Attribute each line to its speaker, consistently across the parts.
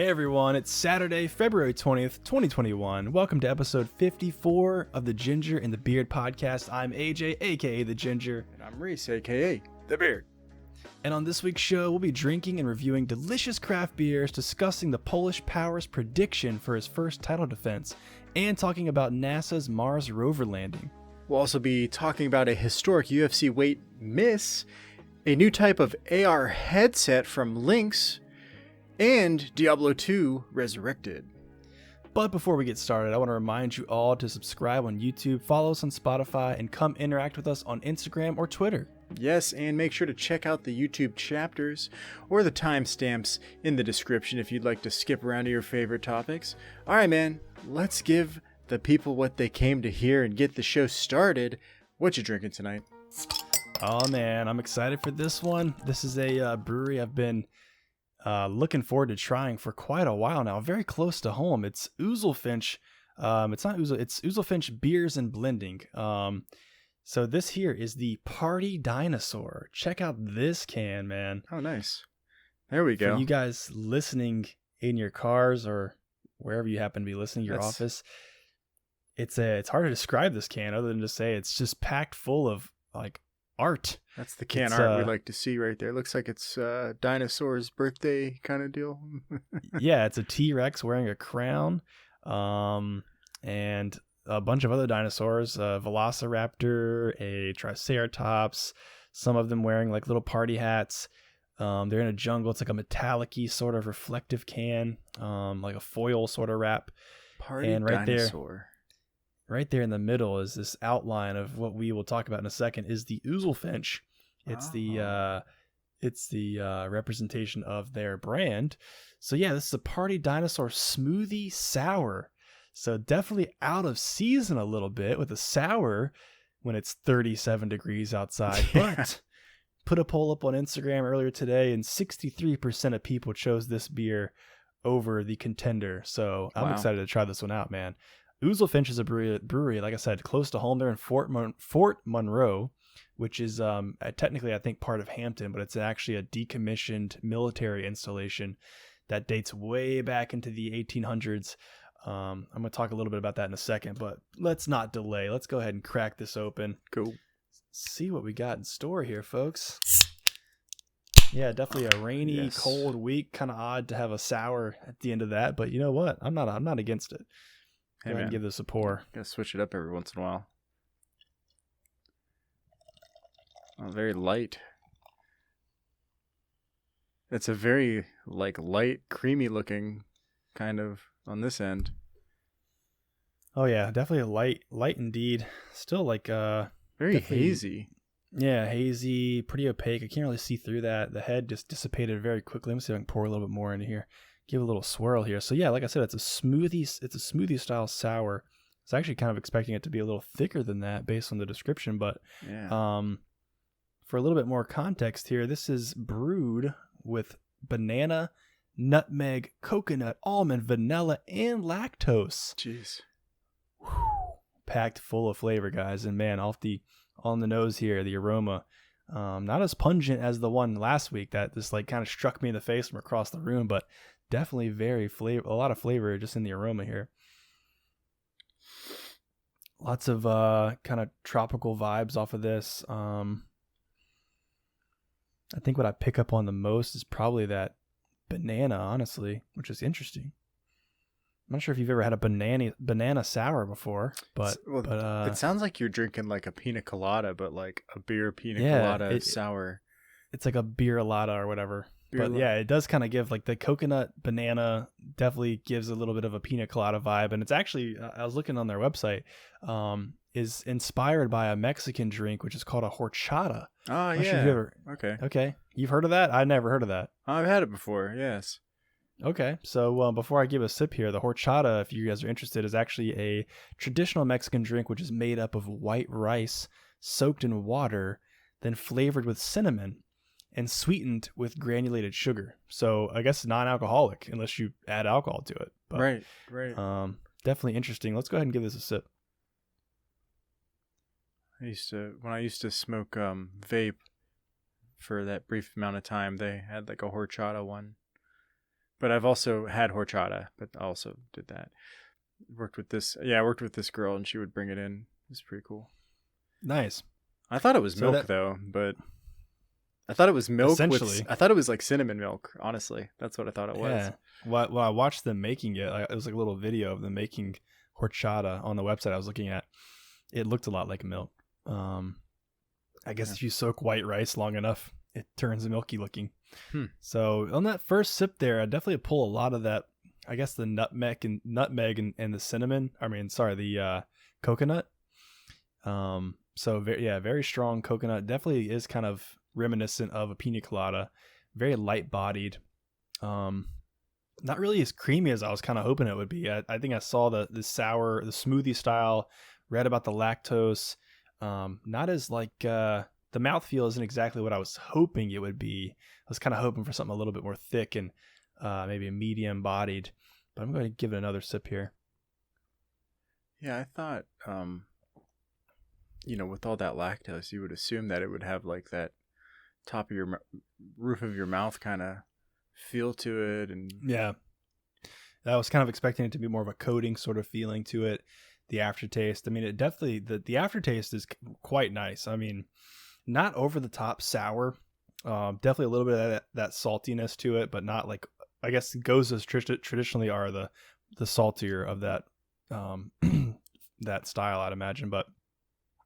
Speaker 1: Hey everyone, it's Saturday, February 20th, 2021. Welcome to episode 54 of the Ginger and the Beard podcast. I'm AJ, aka The Ginger.
Speaker 2: And I'm Reese, aka The Beard.
Speaker 1: And on this week's show, we'll be drinking and reviewing delicious craft beers, discussing the Polish Power's prediction for his first title defense, and talking about NASA's Mars rover landing.
Speaker 2: We'll also be talking about a historic UFC weight miss, a new type of AR headset from Lynx, and Diablo 2 Resurrected.
Speaker 1: But before we get started, I want to remind you all to subscribe on YouTube, follow us on Spotify, and come interact with us on Instagram or Twitter.
Speaker 2: Yes, and make sure to check out the YouTube chapters or the timestamps in the description if you'd like to skip around to your favorite topics. All right, man, let's give the people what they came to hear and get the show started. What you drinking tonight?
Speaker 1: Oh man, I'm excited for this one. This is a brewery I've been looking forward to trying for quite a while now. Very close to home. It's Oozlefinch. It's Oozlefinch Beers and Blending. So this here is the Party Dinosaur. Check out this can, man.
Speaker 2: Oh, nice. There we go.
Speaker 1: For you guys listening in your cars or wherever you happen to be listening, your office. It's hard to describe this can other than to say it's just packed full of like art.
Speaker 2: That's the can art we like to see right there. Looks like it's Dinosaur's birthday kind of deal.
Speaker 1: Yeah, it's a T-Rex wearing a crown, and a bunch of other dinosaurs, a Velociraptor, a Triceratops, some of them wearing like little party hats. They're in a jungle. It's like a metallic-y sort of reflective can, like a foil sort of wrap.
Speaker 2: Party
Speaker 1: and right
Speaker 2: Dinosaur.
Speaker 1: Right there in the middle is this outline of what we will talk about in a second is the Oozlefinch. It's the representation of their brand. So yeah, this is a Party Dinosaur Smoothie Sour. So definitely out of season a little bit with a sour when it's 37 degrees outside.
Speaker 2: Yeah.
Speaker 1: But put a poll up on Instagram earlier today and 63% of people chose this beer over the contender. So I'm excited to try this one out, man. Oozlefinch is a brewery, like I said, close to home. They're in Fort Monroe, which is technically, I think, part of Hampton, but it's actually a decommissioned military installation that dates way back into the 1800s. I'm going to talk a little bit about that in a second, but let's not delay. Let's go ahead and crack this open.
Speaker 2: Cool.
Speaker 1: See what we got in store here, folks. Yeah, definitely a rainy, cold week. Kind of odd to have a sour at the end of that, but you know what? I'm not against it. Go ahead and give this a pour.
Speaker 2: Gotta switch it up every once in a while. Oh, very light. It's a very light, creamy looking kind of on this end.
Speaker 1: Oh yeah, definitely a light indeed. Still
Speaker 2: very hazy.
Speaker 1: Yeah, hazy, pretty opaque. I can't really see through that. The head just dissipated very quickly. Let me see if I can pour a little bit more into here. Give a little swirl here. So yeah, like I said, it's a smoothie style sour. I was actually kind of expecting it to be a little thicker than that based on the description, but for a little bit more context here, this is brewed with banana, nutmeg, coconut, almond, vanilla, and lactose.
Speaker 2: Jeez.
Speaker 1: Whew. Packed full of flavor, guys. And man, on the nose here, the aroma, not as pungent as the one last week that just kind of struck me in the face from across the room, but definitely a lot of flavor just in the aroma here. Lots of kind of tropical vibes off of this. I think what I pick up on the most is probably that banana, honestly, which is interesting. I'm not sure if you've ever had a banana sour before, but
Speaker 2: it sounds like you're drinking like a pina colada, but like a beer pina colada sour.
Speaker 1: It's like a beer-lada or whatever. Yeah, it does kind of give like the coconut banana definitely gives a little bit of a pina colada vibe. And it's actually, I was looking on their website, is inspired by a Mexican drink, which is called a horchata.
Speaker 2: Oh, yeah.
Speaker 1: Okay. You've heard of that? I never heard of that.
Speaker 2: I've had it before. Yes.
Speaker 1: Okay. So before I give a sip here, the horchata, if you guys are interested, is actually a traditional Mexican drink, which is made up of white rice soaked in water, then flavored with cinnamon and sweetened with granulated sugar. So I guess non-alcoholic unless you add alcohol to it. But,
Speaker 2: right.
Speaker 1: Definitely interesting. Let's go ahead and give this a sip.
Speaker 2: When I used to smoke vape for that brief amount of time, they had like a horchata one. But I've also had horchata, but I also did that. I worked with this girl, and she would bring it in. It was pretty cool.
Speaker 1: Nice.
Speaker 2: I thought it was milk though, but I thought it was milk. I thought it was like cinnamon milk. Honestly, that's what I thought it was.
Speaker 1: Yeah. Well, I watched them making it. It was like a little video of them making horchata on the website I was looking at. It looked a lot like milk. I guess if you soak white rice long enough, it turns milky looking. So on that first sip there, I definitely pull a lot of that. I guess the nutmeg and the cinnamon. The coconut. So very strong coconut. Definitely is kind of reminiscent of a pina colada. Very light bodied. Not really as creamy as I was kind of hoping it would be. I think I saw the smoothie style, read about the lactose. Not as like the mouthfeel isn't exactly what I was hoping it would be. I was kind of hoping for something a little bit more thick and maybe a medium bodied. But I'm going to give it another sip here.
Speaker 2: Yeah, I thought, with all that lactose, you would assume that it would have like that top of your roof of your mouth kind of feel to it. And
Speaker 1: yeah, I was kind of expecting it to be more of a coating sort of feeling to it. The aftertaste, I mean, it definitely, the aftertaste is quite nice. I mean, not over the top sour, definitely a little bit of that saltiness to it, but not like, I guess gozas traditionally are the saltier of that that style, I'd imagine. But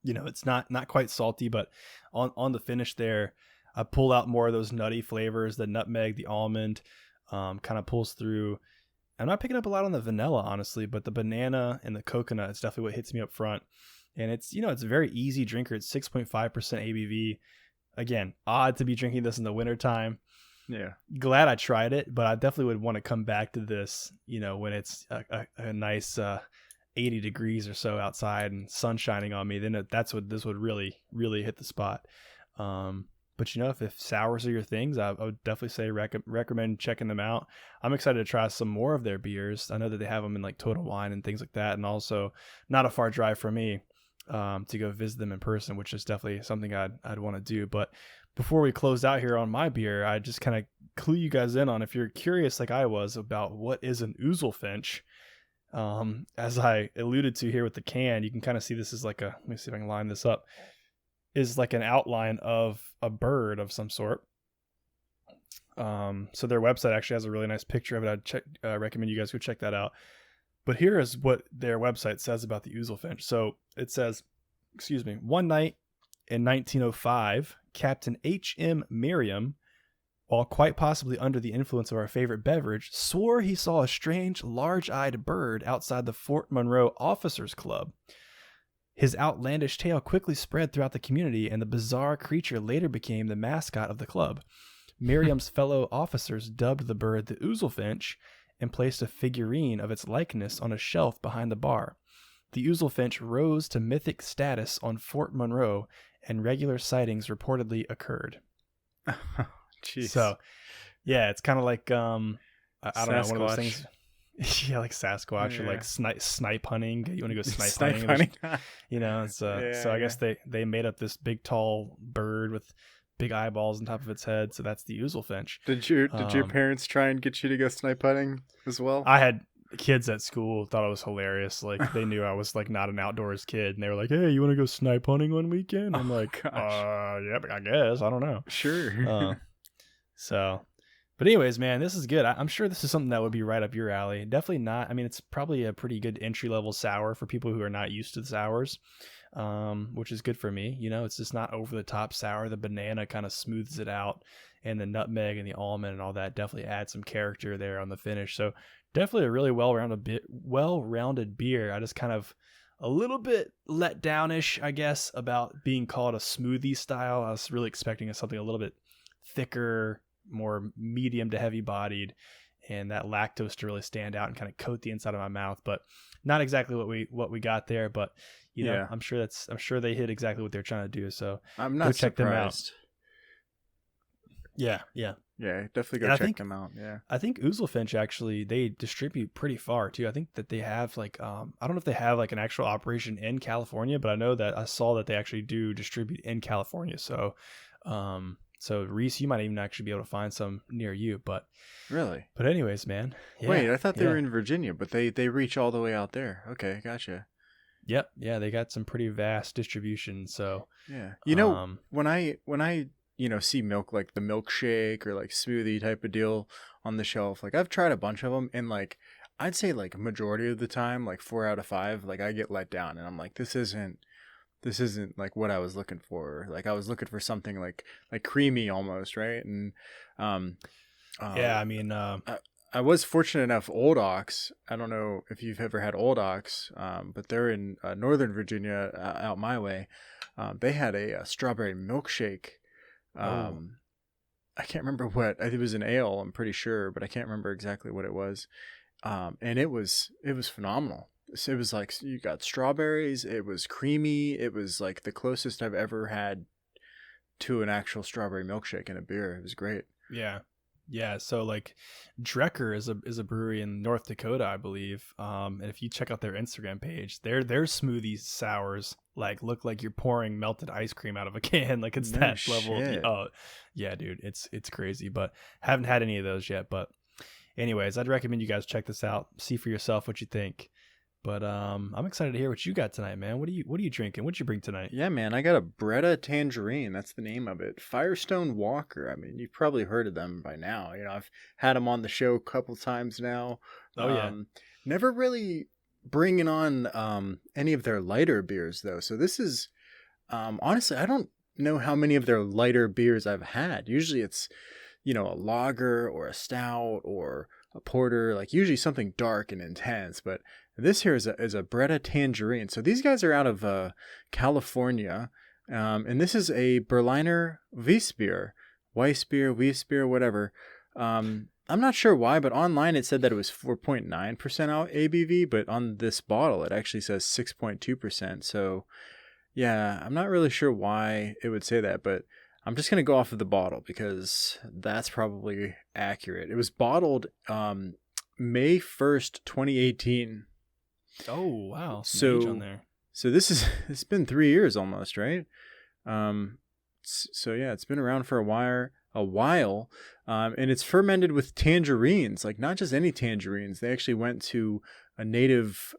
Speaker 1: it's not quite salty, but on the finish there, I pull out more of those nutty flavors. The nutmeg, the almond, kind of pulls through. I'm not picking up a lot on the vanilla, honestly, but the banana and the coconut is definitely what hits me up front. And it's a very easy drinker. It's 6.5% ABV. Again, odd to be drinking this in the wintertime.
Speaker 2: Yeah. Glad
Speaker 1: I tried it, but I definitely would want to come back to this, when it's a nice 80 degrees or so outside and sun shining on me. Then that's what this would really, really hit the spot. But if sours are your things, I would definitely say recommend checking them out. I'm excited to try some more of their beers. I know that they have them in like Total Wine and things like that, and also not a far drive from me to go visit them in person, which is definitely something I'd want to do. But before we close out here on my beer, I just kind of clue you guys in on, if you're curious like I was about what is an Oozlefinch. As I alluded to here with the can, you can kind of see this is like let me see if I can line this up. Is like an outline of a bird of some sort. So their website actually has a really nice picture of it. I'd recommend you guys go check that out. But here is what their website says about the Oozlefinch. So it says, one night in 1905, Captain H.M. Merriam, while quite possibly under the influence of our favorite beverage, swore he saw a strange, large-eyed bird outside the Fort Monroe Officers Club. His outlandish tale quickly spread throughout the community, and the bizarre creature later became the mascot of the club. Merriam's fellow officers dubbed the bird the Oozlefinch and placed a figurine of its likeness on a shelf behind the bar. The Oozlefinch rose to mythic status on Fort Monroe, and regular sightings reportedly occurred.
Speaker 2: Jeez.
Speaker 1: So, yeah, it's kind of like I don't know, one of those things. Yeah, like Sasquatch or like snipe hunting. You want to go snipe hunting? So I guess they made up this big tall bird with big eyeballs on top of its head. So that's the Oozlefinch.
Speaker 2: Did your parents try and get you to go snipe hunting as well?
Speaker 1: I had kids at school thought it was hilarious. Like they knew I was like not an outdoors kid, and they were like, "Hey, you want to go snipe hunting one weekend?" I'm like, "Yeah, I guess. I don't know."
Speaker 2: Sure.
Speaker 1: But anyways, man, this is good. I'm sure this is something that would be right up your alley. Definitely not. I mean, it's probably a pretty good entry-level sour for people who are not used to the sours, which is good for me. It's just not over-the-top sour. The banana kind of smooths it out, and the nutmeg and the almond and all that definitely add some character there on the finish. So definitely a really well-rounded beer. I just kind of a little bit let down-ish, I guess, about being called a smoothie style. I was really expecting something a little bit thicker, more medium to heavy bodied, and that lactose to really stand out and kind of coat the inside of my mouth, but not exactly what we got there. But I'm sure they hit exactly what they're trying to do. So
Speaker 2: I'm not
Speaker 1: check
Speaker 2: surprised.
Speaker 1: Them out. Yeah,
Speaker 2: definitely go check them out. Yeah,
Speaker 1: I think Oozlefinch actually, they distribute pretty far too. I think that they have like I don't know if they have like an actual operation in California, but I know that I saw that they actually do distribute in California. So So Reese, you might even actually be able to find some near you. But
Speaker 2: really,
Speaker 1: anyways, man. Yeah,
Speaker 2: wait, I thought they were in Virginia, but they reach all the way out there. Okay, gotcha.
Speaker 1: Yep, yeah, they got some pretty vast distribution. So
Speaker 2: yeah, when I see milk, like the milkshake or like smoothie type of deal on the shelf, like I've tried a bunch of them, and like I'd say like a majority of the time, like 4 out of 5, like I get let down, and I'm like, this isn't like what I was looking for. Like I was looking for something like creamy almost, right? And
Speaker 1: yeah, I mean,
Speaker 2: I was fortunate enough. Old Ox, I don't know if you've ever had Old Ox, but they're in Northern Virginia, out my way. They had a strawberry milkshake. I can't remember what. I think it was an ale, I'm pretty sure, but I can't remember exactly what it was. And it was phenomenal. So it was like, you got strawberries. It was creamy. It was like the closest I've ever had to an actual strawberry milkshake in a beer. It was great.
Speaker 1: Yeah. Yeah, so like Drecker is a brewery in North Dakota, I believe. And if you check out their Instagram page, their smoothie sours like look like you're pouring melted ice cream out of a can. Like it's that level. Oh, yeah, dude, it's crazy. But haven't had any of those yet. But anyways, I'd recommend you guys check this out, see for yourself what you think. But I'm excited to hear what you got tonight, man. What are you drinking? What'd you bring tonight?
Speaker 2: Yeah, man, I got a Bretta Tangerine. That's the name of it. Firestone Walker. I mean, you've probably heard of them by now. I've had them on the show a couple times now.
Speaker 1: Oh yeah.
Speaker 2: Never really bringing on any of their lighter beers though. So this is honestly, I don't know how many of their lighter beers I've had. Usually it's a lager or a stout or a porter, like usually something dark and intense, but this here is a Bretta Tangerine. So these guys are out of California, and this is a Berliner Weissbier, whatever. I'm not sure why, but online it said that it was 4.9% ABV, but on this bottle it actually says 6.2%. So yeah, I'm not really sure why it would say that, but I'm just going to go off of the bottle because that's probably accurate. It was bottled May 1st, 2018.
Speaker 1: Oh, wow. Some age on there.
Speaker 2: So it's been 3 years almost, right? So yeah, it's been around for a while. And it's fermented with tangerines, like not just any tangerines. They actually went to a native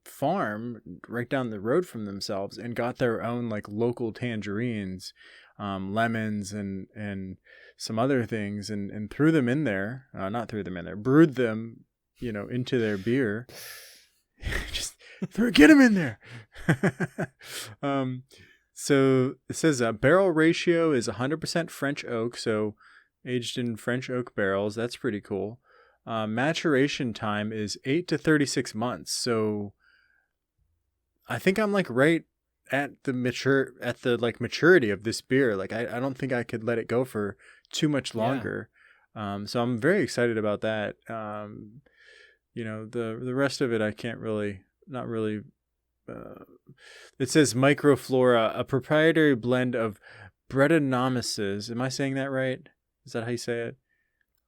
Speaker 2: farm right down the road from themselves and got their own like local tangerines, lemons and some other things, and threw them in there. Brewed them, into their beer. Just get them in there. So it says barrel ratio is 100% French oak, so aged in French oak barrels. That's pretty cool. Maturation time is 8 to 36 months. So I think I'm like right at the maturity of this beer. Like I don't think I could let it go for too much longer. Yeah. So I'm very excited about that. The rest of it I can't really, not really. It says Microflora, a proprietary blend of Brettanomyces. Am I saying that right? Is that how you say it?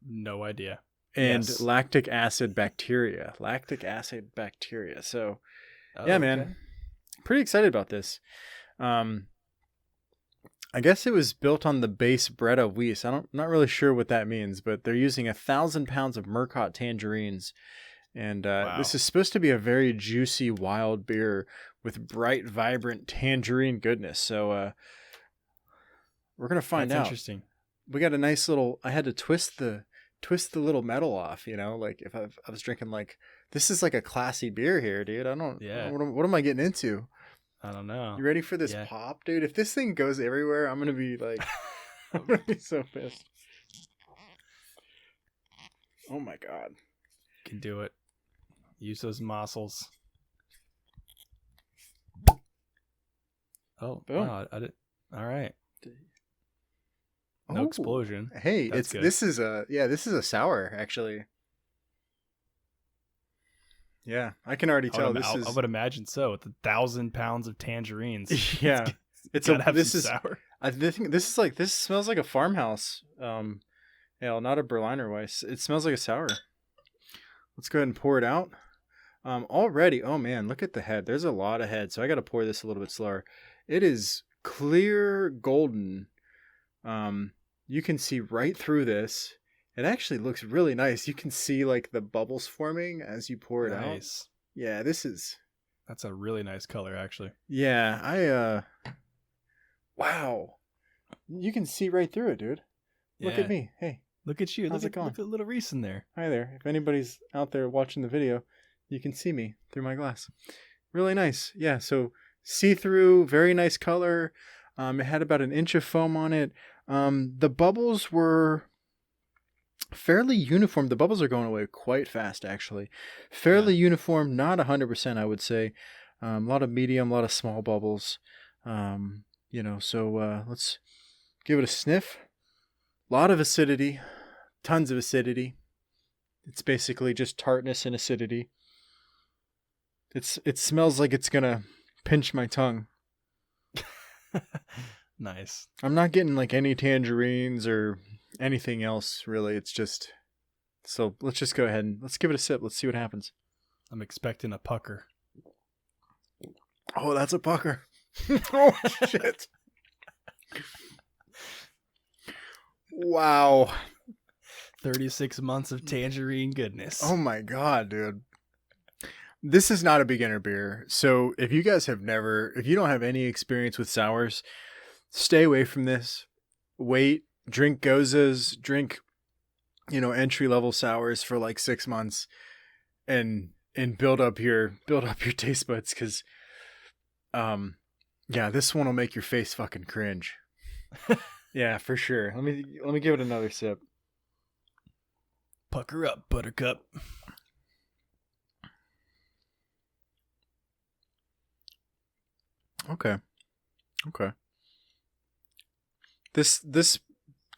Speaker 1: No idea.
Speaker 2: And yes. Lactic acid bacteria. So, yeah, man. Okay. Pretty excited about this. I guess it was built on the base Bretta Weiss. Not really sure what that means, but they're using 1,000 pounds of Murcott tangerines. And wow. This is supposed to be a very juicy, wild beer with bright, vibrant tangerine goodness. So we're going to find out.
Speaker 1: That's interesting.
Speaker 2: We got a nice little... I had to twist the little metal off, like if I was drinking like... This is like a classy beer here, dude.
Speaker 1: Yeah.
Speaker 2: What am I getting into?
Speaker 1: I don't know.
Speaker 2: You ready for this pop, dude? If this thing goes everywhere, I'm going to be like... I'm going to be so pissed. Oh my God.
Speaker 1: Can do it. Use those muscles. Oh, boom. Wow, I did. All right. No explosion.
Speaker 2: Hey, this is a sour actually. Yeah, I can already tell
Speaker 1: I would imagine so with 1,000 pounds of tangerines.
Speaker 2: Yeah,
Speaker 1: this is sour.
Speaker 2: I think this smells like a farmhouse. Not a Berliner Weiss. It smells like a sour. Let's go ahead and pour it out. Already, oh man, look at the head. There's a lot of head, so I got to pour this a little bit slower. It is clear golden. you can see right through this. It actually looks really nice. You can see like the bubbles forming as you pour it out. Yeah,
Speaker 1: that's a really nice color, actually.
Speaker 2: Yeah, wow. You can see right through it, dude. Look at me. Hey.
Speaker 1: Look at you.
Speaker 2: How's it going?
Speaker 1: Look at little Reese in there.
Speaker 2: Hi there. If anybody's out there watching the video, you can see me through my glass. Really nice. Yeah, so see-through, very nice color. It had about an inch of foam on it. The bubbles were fairly uniform. The bubbles are going away quite fast, actually. Fairly uniform, not 100%, I would say. A lot of medium, a lot of small bubbles. So let's give it a sniff. A lot of acidity. Tons of acidity. It's basically just tartness and acidity. It smells like it's gonna pinch my tongue.
Speaker 1: Nice.
Speaker 2: I'm not getting like any tangerines or anything else really. It's just, so let's just go ahead and let's give it a sip. Let's see what happens.
Speaker 1: I'm expecting a pucker.
Speaker 2: Oh, that's a pucker. Oh shit. Wow.
Speaker 1: 36 months of tangerine goodness.
Speaker 2: Oh my god, dude. This is not a beginner beer. So if you guys if you don't have any experience with sours, stay away from this. Wait, drink gozas, drink, entry-level sours for like 6 months and build up your taste buds, cuz this one will make your face fucking cringe. Yeah, for sure. Let me give it another sip.
Speaker 1: Pucker up, buttercup.
Speaker 2: Okay. This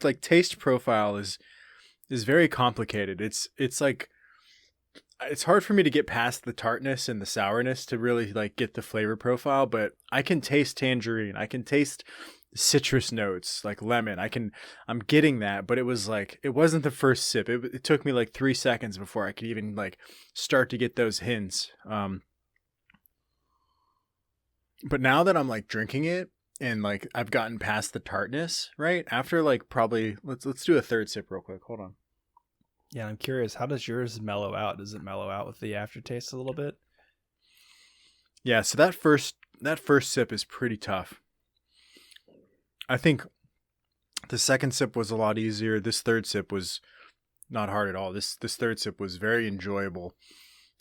Speaker 2: like taste profile is very complicated. It's like it's hard for me to get past the tartness and the sourness to really like get the flavor profile, but I can taste tangerine. I can taste citrus notes like lemon. I'm getting that, but it wasn't the first sip. It took me like 3 seconds before I could even like start to get those hints. But now that I'm like drinking it and like I've gotten past the tartness, right? After like probably let's do a third sip real quick. Hold on.
Speaker 1: Yeah, I'm curious, how does yours mellow out? Does it mellow out with the aftertaste a little bit?
Speaker 2: Yeah, so that first sip is pretty tough. I think the second sip was a lot easier. This third sip was not hard at all. This third sip was very enjoyable.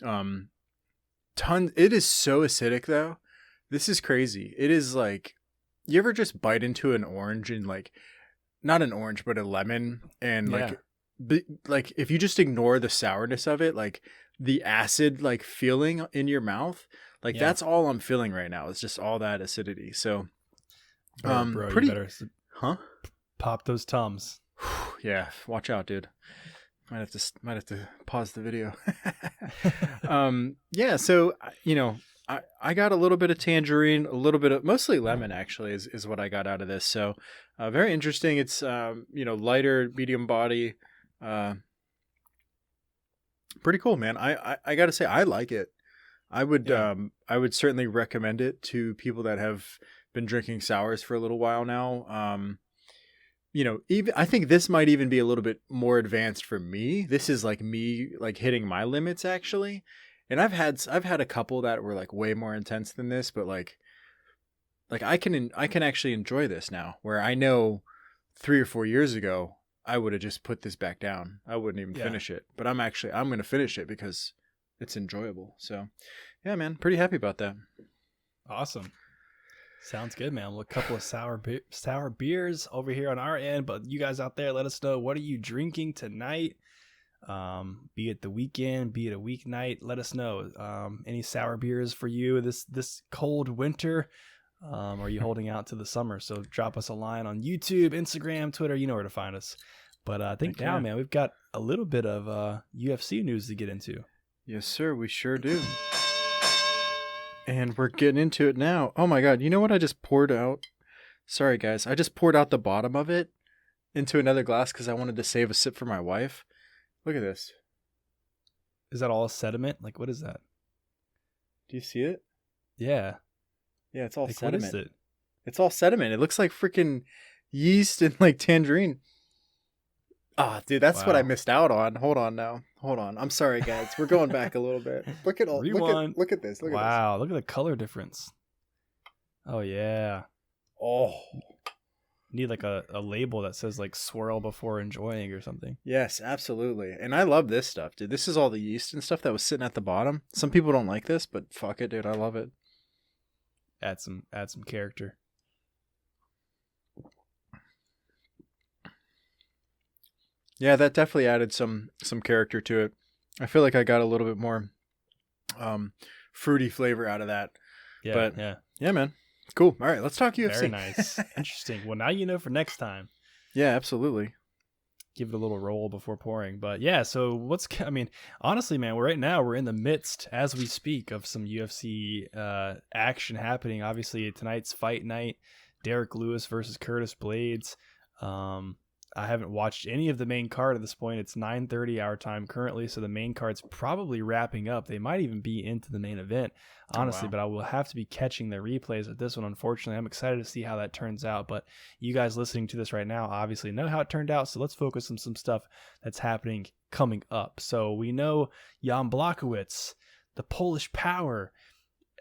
Speaker 2: It is so acidic though. This is crazy. It is like, you ever just bite into an orange and like, not an orange, but a lemon, and like if you just ignore the sourness of it, like the acid like feeling in your mouth, like that's all I'm feeling right now. It's just all that acidity. So
Speaker 1: bro,
Speaker 2: pretty,
Speaker 1: you better pop those Tums.
Speaker 2: Yeah, watch out, dude. Might have to pause the video. So I got a little bit of tangerine, a little bit of mostly lemon actually is what I got out of this. So very interesting. It's lighter, medium body. Pretty cool, man. I got to say I like it. I would certainly recommend it to people that have been drinking sours for a little while now. Even I think this might even be a little bit more advanced for me. This is like me like hitting my limits actually. And I've had a couple that were like way more intense than this, but like I can actually enjoy this now, where I know 3 or 4 years ago I would have just put this back down. I wouldn't even finish it, but I'm going to finish it because it's enjoyable. So yeah, man, pretty happy about that.
Speaker 1: Awesome. Sounds good, man. Well, a couple of sour beers over here on our end, but you guys out there, let us know, what are you drinking tonight? Be it the weekend, be it a weeknight, let us know. Any sour beers for you this cold winter? Or are you holding out to the summer? So drop us a line on YouTube, Instagram, Twitter. You know where to find us. But I think now, man, we've got a little bit of UFC news to get into.
Speaker 2: Yes, sir. We sure do. And we're getting into it now. Oh my God. You know what I just poured out? Sorry, guys. I just poured out the bottom of it into another glass because I wanted to save a sip for my wife. Look at this.
Speaker 1: Is that all sediment? Like, what is that?
Speaker 2: Do you see it?
Speaker 1: Yeah.
Speaker 2: Yeah, it's all sediment.
Speaker 1: What is it?
Speaker 2: It's all sediment. It looks like freaking yeast and like tangerine. Ah, dude, that's what I
Speaker 1: Wow.
Speaker 2: missed out on. Hold on now. Hold on. I'm sorry, guys. We're going back a little bit. Look at
Speaker 1: Rewind.
Speaker 2: look at this. Look at this.
Speaker 1: Wow, look at the color difference. Oh yeah.
Speaker 2: Oh.
Speaker 1: Need like a label that says like swirl before enjoying or something.
Speaker 2: Yes, absolutely. And I love this stuff, dude. This is all the yeast and stuff that was sitting at the bottom. Some people don't like this, but fuck it, dude. I love it.
Speaker 1: Add some character.
Speaker 2: Yeah, that definitely added some character to it. I feel like I got a little bit more fruity flavor out of that.
Speaker 1: Yeah,
Speaker 2: but
Speaker 1: yeah,
Speaker 2: man. Cool. All right, let's talk UFC.
Speaker 1: Very nice. Interesting. Well, now you know for next time.
Speaker 2: Yeah, absolutely.
Speaker 1: Give it a little roll before pouring. But yeah, so honestly, man, we're in the midst, as we speak, of some UFC action happening. Obviously, tonight's fight night, Derek Lewis versus Curtis Blades. I haven't watched any of the main card at this point. It's 9:30 our time currently, so the main card's probably wrapping up. They might even be into the main event, honestly, but I will have to be catching the replays of this one, unfortunately. I'm excited to see how that turns out, but you guys listening to this right now obviously know how it turned out, so let's focus on some stuff that's happening coming up. So we know Jan Blachowicz, the Polish Power,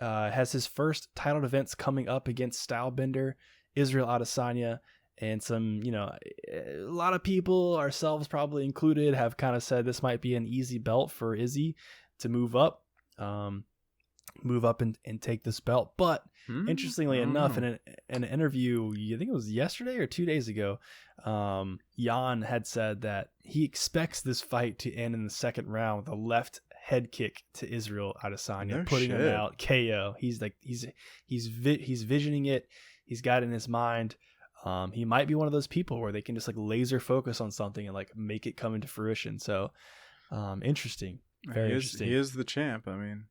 Speaker 1: has his first titled events coming up against Stylebender, Israel Adesanya, and some, a lot of people, ourselves probably included, have kind of said this might be an easy belt for Izzy to move up and take this belt. But interestingly enough, in an interview, I think it was yesterday or 2 days ago, Jan had said that he expects this fight to end in the second round with a left head kick to Israel Adesanya, putting him out KO. He's like, he's visioning it. He's got it in his mind. He might be one of those people where they can just like laser focus on something and like make it come into fruition. So, interesting. Very interesting.
Speaker 2: He is the champ. I mean,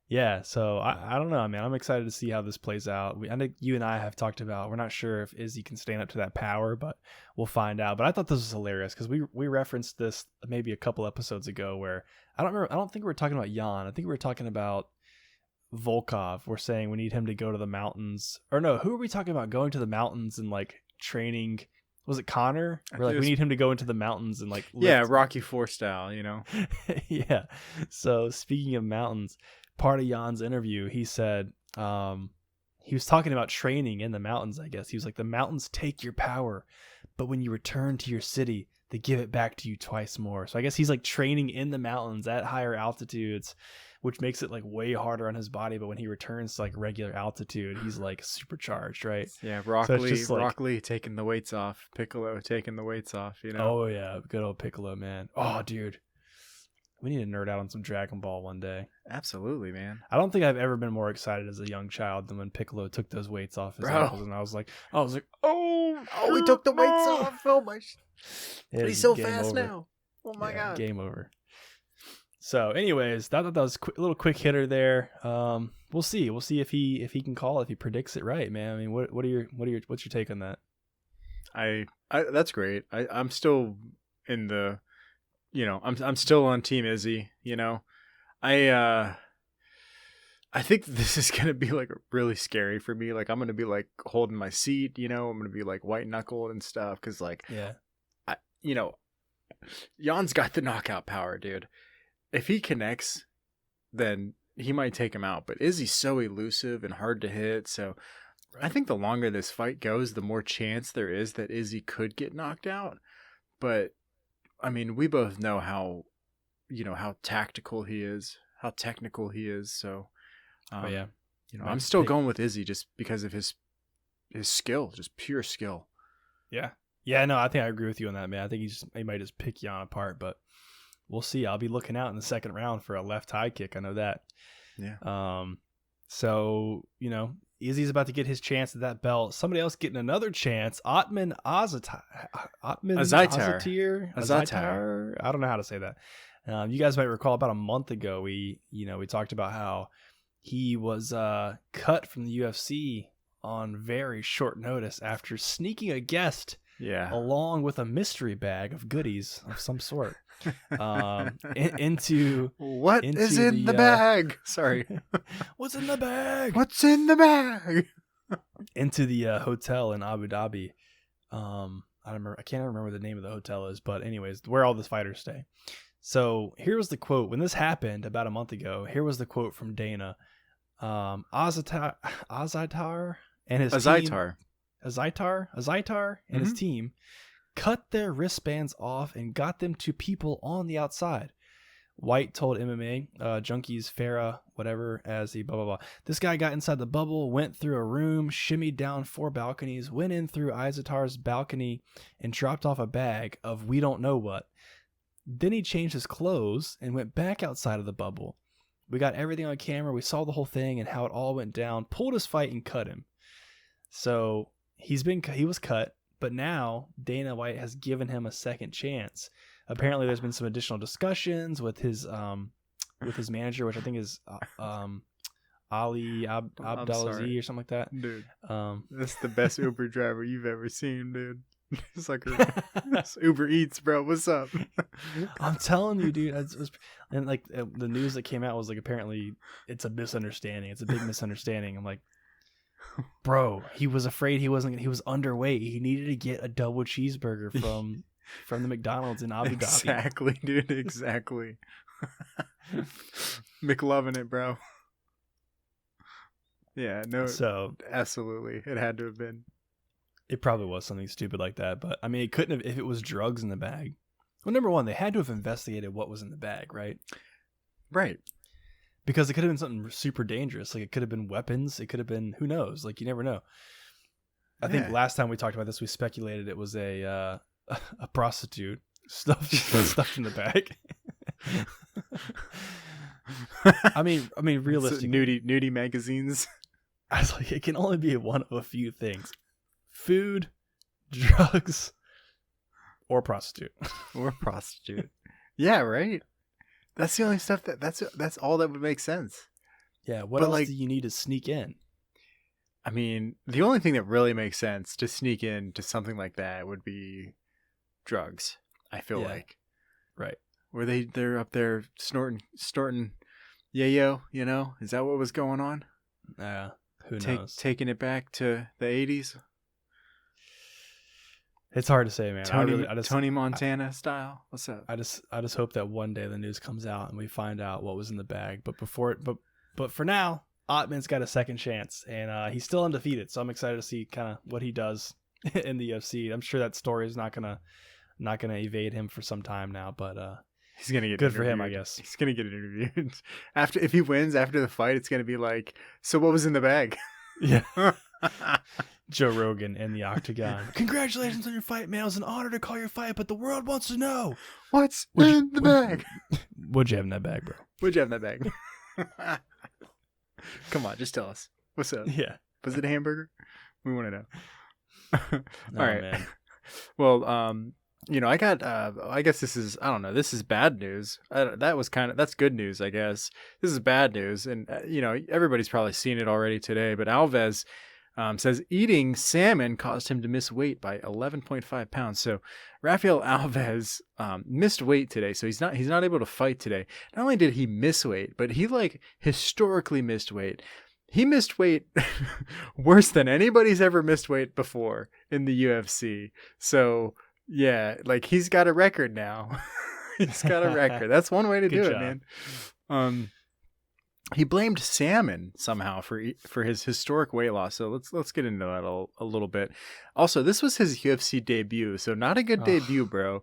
Speaker 1: yeah. So I don't know, man. I'm excited to see how this plays out. I think you and I have talked about, we're not sure if Izzy can stand up to that power, but we'll find out. But I thought this was hilarious because we referenced this maybe a couple episodes ago where I don't think we were talking about Jan. I think we were talking about Volkov. We're saying we need him to go to the mountains, or no, who are we talking about going to the mountains and like training? Was it Connor? We're like, we need him to go into the mountains and like lift.
Speaker 2: Yeah, Rocky IV style,
Speaker 1: Yeah. So speaking of mountains, part of Jan's interview, he said he was talking about training in the mountains. I guess he was like, the mountains take your power, but when you return to your city, they give it back to you twice more. So I guess he's like training in the mountains at higher altitudes, which makes it like way harder on his body. But when he returns to like regular altitude, he's like supercharged, right?
Speaker 2: Yeah, Rock Lee taking the weights off, Piccolo taking the weights off,
Speaker 1: Oh yeah, good old Piccolo, man. Oh dude, we need to nerd out on some Dragon Ball one day.
Speaker 2: Absolutely, man.
Speaker 1: I don't think I've ever been more excited as a young child than when Piccolo took those weights off his ankles, and I was like, oh,
Speaker 2: he took the weights off. Oh my! He's so fast
Speaker 1: over
Speaker 2: now. Oh my god!
Speaker 1: Game over. So, anyways, that was a little quick hitter there. We'll see. We'll see if he can call it, if he predicts it right, man. I mean, what's your take on that?
Speaker 2: I that's great. I'm still in the, I'm still on Team Izzy. I think this is gonna be like really scary for me. Like I'm gonna be like holding my seat. I'm gonna be like white knuckled and stuff because like Jan's got the knockout power, dude. If he connects, then he might take him out. But Izzy's so elusive and hard to hit. So I think the longer this fight goes, the more chance there is that Izzy could get knocked out. But I mean, we both know how tactical he is, how technical he is. So, I'm still going with Izzy just because of his skill, just pure skill.
Speaker 1: Yeah. Yeah, no, I think I agree with you on that, man. I think he might just pick Jan apart, but we'll see. I'll be looking out in the second round for a left high kick. I know that.
Speaker 2: Yeah.
Speaker 1: So, Izzy's about to get his chance at that belt. Somebody else getting another chance. Ottman Azatair. I don't know how to say that. You guys might recall about a month ago, we talked about how he was cut from the UFC on very short notice after sneaking a guest along with a mystery bag of goodies of some sort. Into
Speaker 2: the bag? Sorry.
Speaker 1: What's in the bag?
Speaker 2: What's in the bag?
Speaker 1: Into the hotel in Abu Dhabi. I can't remember the name of the hotel is, but anyways, where all the fighters stay. So here was the quote when this happened about a month ago. Here was the quote from Dana. Azatair and his team, Azatair and his team cut their wristbands off and got them to people on the outside. White told MMA Junkies Farah whatever as he blah blah blah. This guy got inside the bubble, went through a room, shimmied down 4 balconies, went in through Azatair's balcony, and dropped off a bag of we don't know what. Then he changed his clothes and went back outside of the bubble. We got everything on camera. We saw the whole thing and how it all went down. Pulled his fight and cut him. So he was cut, but now Dana White has given him a second chance. Apparently, there's been some additional discussions with his manager, which I think is Ali Abdelaziz or something like that.
Speaker 2: Dude, that's the best Uber driver you've ever seen, dude. It's like it's Uber Eats, bro. What's up?
Speaker 1: I'm telling you, dude. And like the news that came out was like apparently it's a misunderstanding. It's a big misunderstanding. I'm like, bro, he was afraid he was underweight. He needed to get a double cheeseburger from the McDonald's in Abu Dhabi.
Speaker 2: Exactly, dude. Exactly. McLovin' it, bro. Yeah, no.
Speaker 1: So
Speaker 2: absolutely, it had to have been.
Speaker 1: It probably was something stupid like that, but I mean, it couldn't have if it was drugs in the bag. Well, number one, they had to have investigated what was in the bag, right?
Speaker 2: Right.
Speaker 1: Because it could have been something super dangerous. Like it could have been weapons. It could have been, who knows? Like you never know. I think last time we talked about this, we speculated it was a prostitute stuffed in the bag. I mean, realistically,
Speaker 2: nudie magazines.
Speaker 1: I was like, it can only be one of a few things: food, drugs, or prostitute. Yeah, right. That's the only stuff that's all that would make sense. Yeah. What else do you need to sneak in?
Speaker 2: I mean, the only thing that really makes sense to sneak into something like that would be drugs. I feel like,
Speaker 1: right?
Speaker 2: Where they're up there snorting yayo. You know, is that what was going on?
Speaker 1: Who knows?
Speaker 2: Taking it back to the 80s.
Speaker 1: It's hard to say, man.
Speaker 2: Tony Montana style. What's up?
Speaker 1: I just hope that one day the news comes out and we find out what was in the bag. But for now, Ottman's got a second chance, and he's still undefeated. So I'm excited to see kind of what he does in the UFC. I'm sure that story is not gonna evade him for some time now. But
Speaker 2: he's gonna get
Speaker 1: good for him, I guess.
Speaker 2: He's gonna get interviewed if he wins after the fight. It's gonna be like, so what was in the bag?
Speaker 1: Yeah. Joe Rogan in the octagon. Congratulations on your fight, man. It was an honor to call your fight, but the world wants to know
Speaker 2: what's in the bag.
Speaker 1: What'd you have in that bag, bro?
Speaker 2: What'd you have in that bag? Come on, just tell us. What's up?
Speaker 1: Yeah.
Speaker 2: Was it a hamburger? We want to know.
Speaker 1: All right, man.
Speaker 2: Well, I got. I guess this is. I don't know. This is bad news. That's good news, I guess. This is bad news, and everybody's probably seen it already today. But Alves says eating salmon caused him to miss weight by 11.5 pounds. So Rafael Alves missed weight today. So he's not able to fight today. Not only did he miss weight, but he historically missed weight. He missed weight worse than anybody's ever missed weight before in the UFC. So yeah, he's got a record now. He's got a record. That's one way to do it, man. He blamed salmon somehow for his historic weight loss. So let's get into that a little bit. Also, this was his UFC debut, so not a good debut, bro.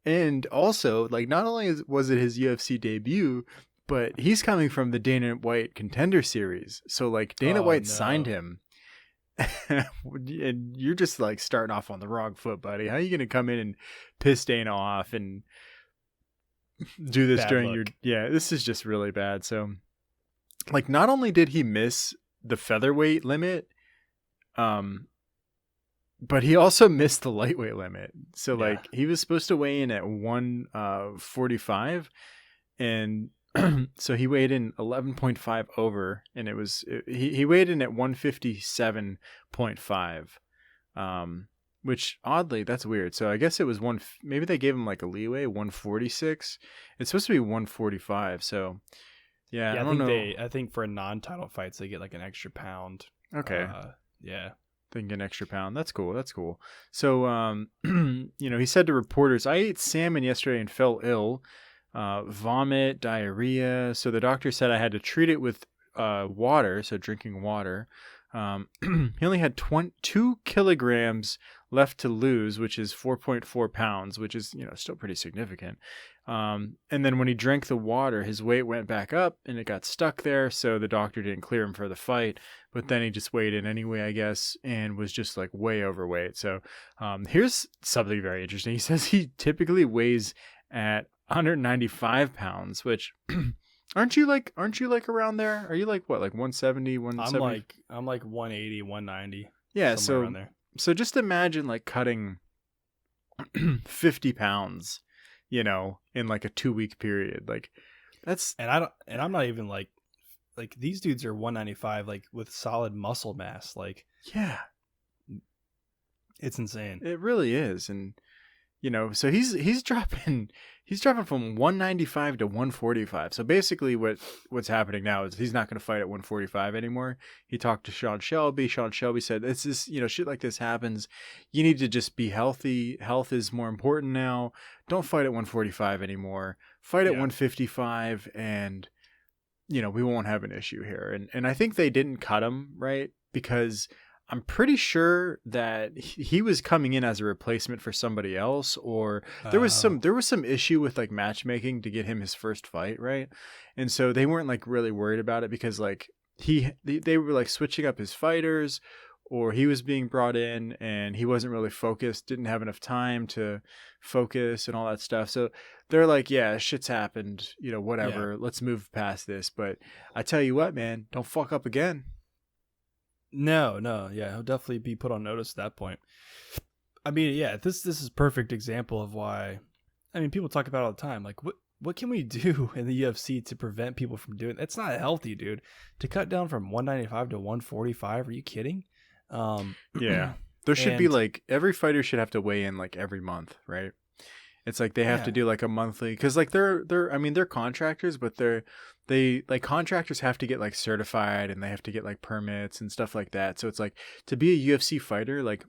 Speaker 2: And also not only was it his UFC debut, but he's coming from the Dana White Contender Series. So Dana White signed him. And you're just starting off on the wrong foot, buddy. How are you going to come in and piss Dana off and do this
Speaker 1: bad
Speaker 2: during
Speaker 1: look.
Speaker 2: This is just really bad. So not only did he miss the featherweight limit, but he also missed the lightweight limit. So he was supposed to weigh in at 145, and so he weighed in 11.5 over, and he weighed in at 157.5, which oddly, that's weird. So I guess it was maybe they gave him a leeway, 146. It's supposed to be 145. So yeah, I don't know.
Speaker 1: I think for non-title fights they get an extra pound.
Speaker 2: Okay.
Speaker 1: Yeah.
Speaker 2: They can get an extra pound. That's cool. That's cool. So, he said to reporters, I ate salmon yesterday and fell ill. Vomit, diarrhea. So the doctor said I had to treat it with water, so drinking water. He only had 2 kilograms left to lose, which is 4.4 pounds, which is, still pretty significant. And then when he drank the water, his weight went back up and it got stuck there. So the doctor didn't clear him for the fight, but then he just weighed in anyway, I guess, and was just like way overweight. So here's something very interesting. He says he typically weighs at 195 pounds, which aren't you like around there? Are you like what, like 170, 170?
Speaker 1: I'm like 180, 190.
Speaker 2: Yeah.
Speaker 1: Somewhere around there.
Speaker 2: So just imagine like cutting 50 pounds, in like a 2-week period. Like that's,
Speaker 1: I'm not even like these dudes are 195, like with solid muscle mass. Like,
Speaker 2: yeah,
Speaker 1: it's insane.
Speaker 2: It really is. And, so he's dropping from 195 to 145. So basically what's happening now is he's not going to fight at 145 anymore. He talked to Sean Shelby. Sean Shelby said, it's this, shit like this happens. You need to just be healthy. Health is more important now. Don't fight at 145 anymore. Fight at 155 and, we won't have an issue here. And I think they didn't cut him, right? Because I'm pretty sure that he was coming in as a replacement for somebody else, or there was some issue with like matchmaking to get him his first fight, right? And so they weren't like really worried about it because like they were like switching up his fighters, or he was being brought in and he wasn't really focused, didn't have enough time to focus and all that stuff. So they're like, yeah, shit's happened, whatever. Yeah. Let's move past this. But I tell you what, man, don't fuck up again.
Speaker 1: No, yeah, he'll definitely be put on notice at that point. I mean, yeah, this is a perfect example of why. I mean, people talk about it all the time. Like, what can we do in the UFC to prevent people from doing? It's not healthy, dude. To cut down from 195 to 145, are you kidding?
Speaker 2: Yeah, there should be like every fighter should have to weigh in like every month, right? It's like they have to do like a monthly, because like they're contractors, but they like contractors have to get like certified and they have to get like permits and stuff like that. So it's like to be a UFC fighter, like,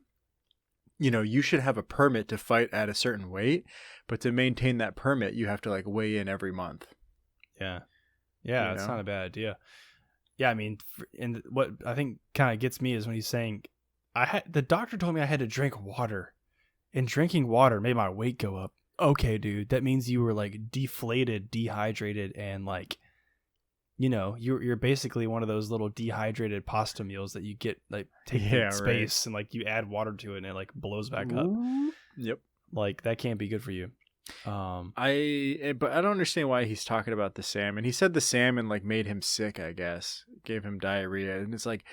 Speaker 2: you should have a permit to fight at a certain weight, but to maintain that permit, you have to like weigh in every month.
Speaker 1: Yeah. Yeah. It's not a bad idea. Yeah. I mean, and what I think kind of gets me is when he's saying the doctor told me I had to drink water, and drinking water made my weight go up. Okay, dude, that means you were like deflated, dehydrated, and like, you're basically one of those little dehydrated pasta meals that you get like taking space, right? And like you add water to it and it like blows back up.
Speaker 2: Yep.
Speaker 1: Like that can't be good for you.
Speaker 2: But I don't understand why he's talking about the salmon. He said the salmon like made him sick, I guess, gave him diarrhea, and it's like,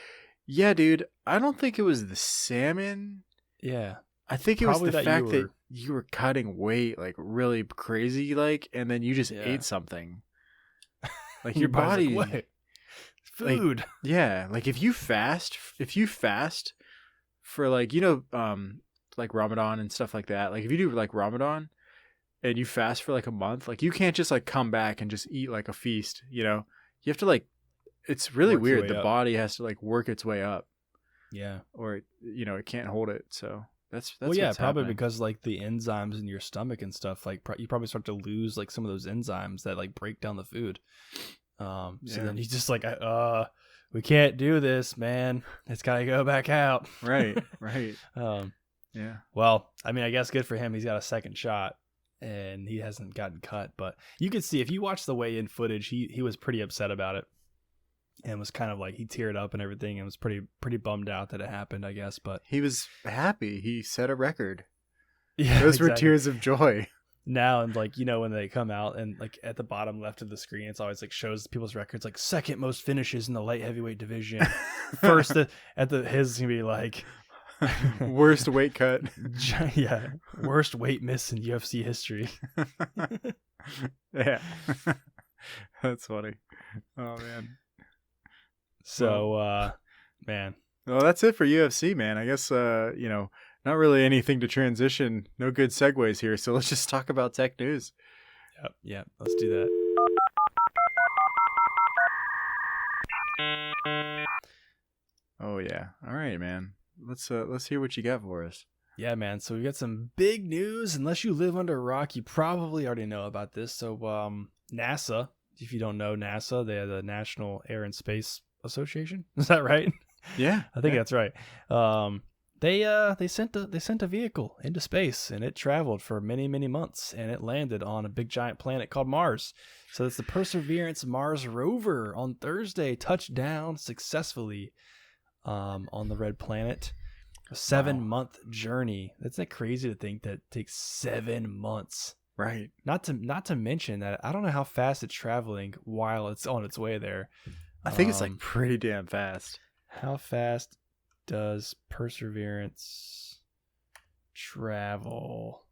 Speaker 2: yeah, dude, I don't think it was the salmon.
Speaker 1: Yeah.
Speaker 2: I think it was the fact that you were cutting weight like really crazy, like, and then you just ate something. Like your body,
Speaker 1: like, what? Food.
Speaker 2: Like, yeah, like if you fast for like like Ramadan and stuff like that. Like if you do like Ramadan and you fast for like a month, like you can't just like come back and just eat like a feast. You have to like. It's really weird. The body has to like work its way up.
Speaker 1: Yeah.
Speaker 2: Or it can't hold it. So. That's
Speaker 1: well, yeah, probably happening. Because like the enzymes in your stomach and stuff, like you probably start to lose like some of those enzymes that like break down the food. So then you just like, we can't do this, man. It's got to go back out.
Speaker 2: Right. Yeah.
Speaker 1: Well, I mean, I guess good for him. He's got a second shot and he hasn't gotten cut. But you can see if you watch the weigh-in footage, he was pretty upset about it. And was kind of like, he teared up and everything and was pretty bummed out that it happened, I guess. But
Speaker 2: he was happy. He set a record.
Speaker 1: Yeah,
Speaker 2: those were tears of joy.
Speaker 1: Now, and like, when they come out and like at the bottom left of the screen, it's always like shows people's records, like second most finishes in the light heavyweight division. First his gonna be like
Speaker 2: worst weight cut.
Speaker 1: Yeah, worst weight miss in UFC history.
Speaker 2: Yeah, that's funny. Oh man.
Speaker 1: So, man.
Speaker 2: Well, that's it for UFC, man. I guess, not really anything to transition. No good segues here. So let's just talk about tech news.
Speaker 1: Yep. Let's do that.
Speaker 2: Oh, yeah. All right, man. let's hear what you got for us.
Speaker 1: Yeah, man. So we got some big news. Unless you live under a rock, you probably already know about this. So NASA, if you don't know NASA, they are the National Air and Space Association. Is that right?
Speaker 2: Yeah,
Speaker 1: I think that's right. They sent a vehicle into space, and it traveled for many, many months, and it landed on a big giant planet called Mars. So it's the Perseverance Mars Rover on Thursday, touched down successfully on the red planet. A 7-month journey. That's not crazy to think that it takes 7 months.
Speaker 2: Right.
Speaker 1: Not to mention that I don't know how fast it's traveling while it's on its way there.
Speaker 2: I think it's like pretty damn fast.
Speaker 1: How fast does Perseverance travel?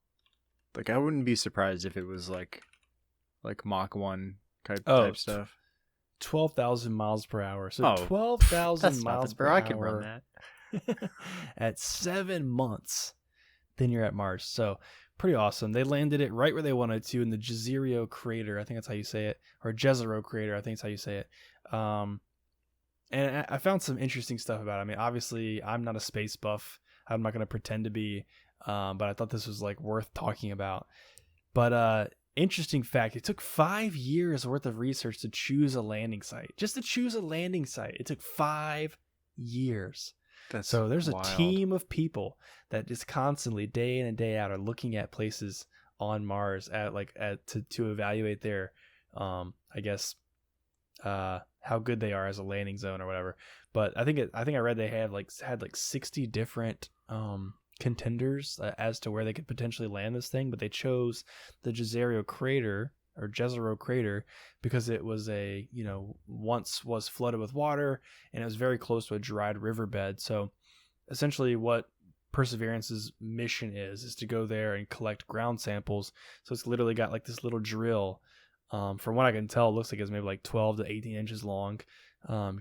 Speaker 2: Like, I wouldn't be surprised if it was like Mach 1 type stuff.
Speaker 1: 12,000 miles per hour. So 12,000 miles per hour.
Speaker 2: I can run that.
Speaker 1: At 7 months, then you're at Mars. So pretty awesome. They landed it right where they wanted to in the Jezero crater. I think that's how you say it. Or Jezero crater. I think that's how you say it. And I found some interesting stuff about it. I mean, obviously, I'm not a space buff. I'm not going to pretend to be. But I thought this was like worth talking about. But interesting fact, it took 5 years worth of research to choose a landing site. Just to choose a landing site. It took 5 years. So there's a team of people that just constantly, day in and day out, are looking at places on Mars to evaluate their, how good they are as a landing zone or whatever. But I think I read they had 60 different contenders as to where they could potentially land this thing, but they chose the Jezero crater because it was once was flooded with water, and it was very close to a dried riverbed. So essentially what Perseverance's mission is to go there and collect ground samples. So it's literally got like this little drill. From what I can tell, it looks like it's maybe like 12 to 18 inches long.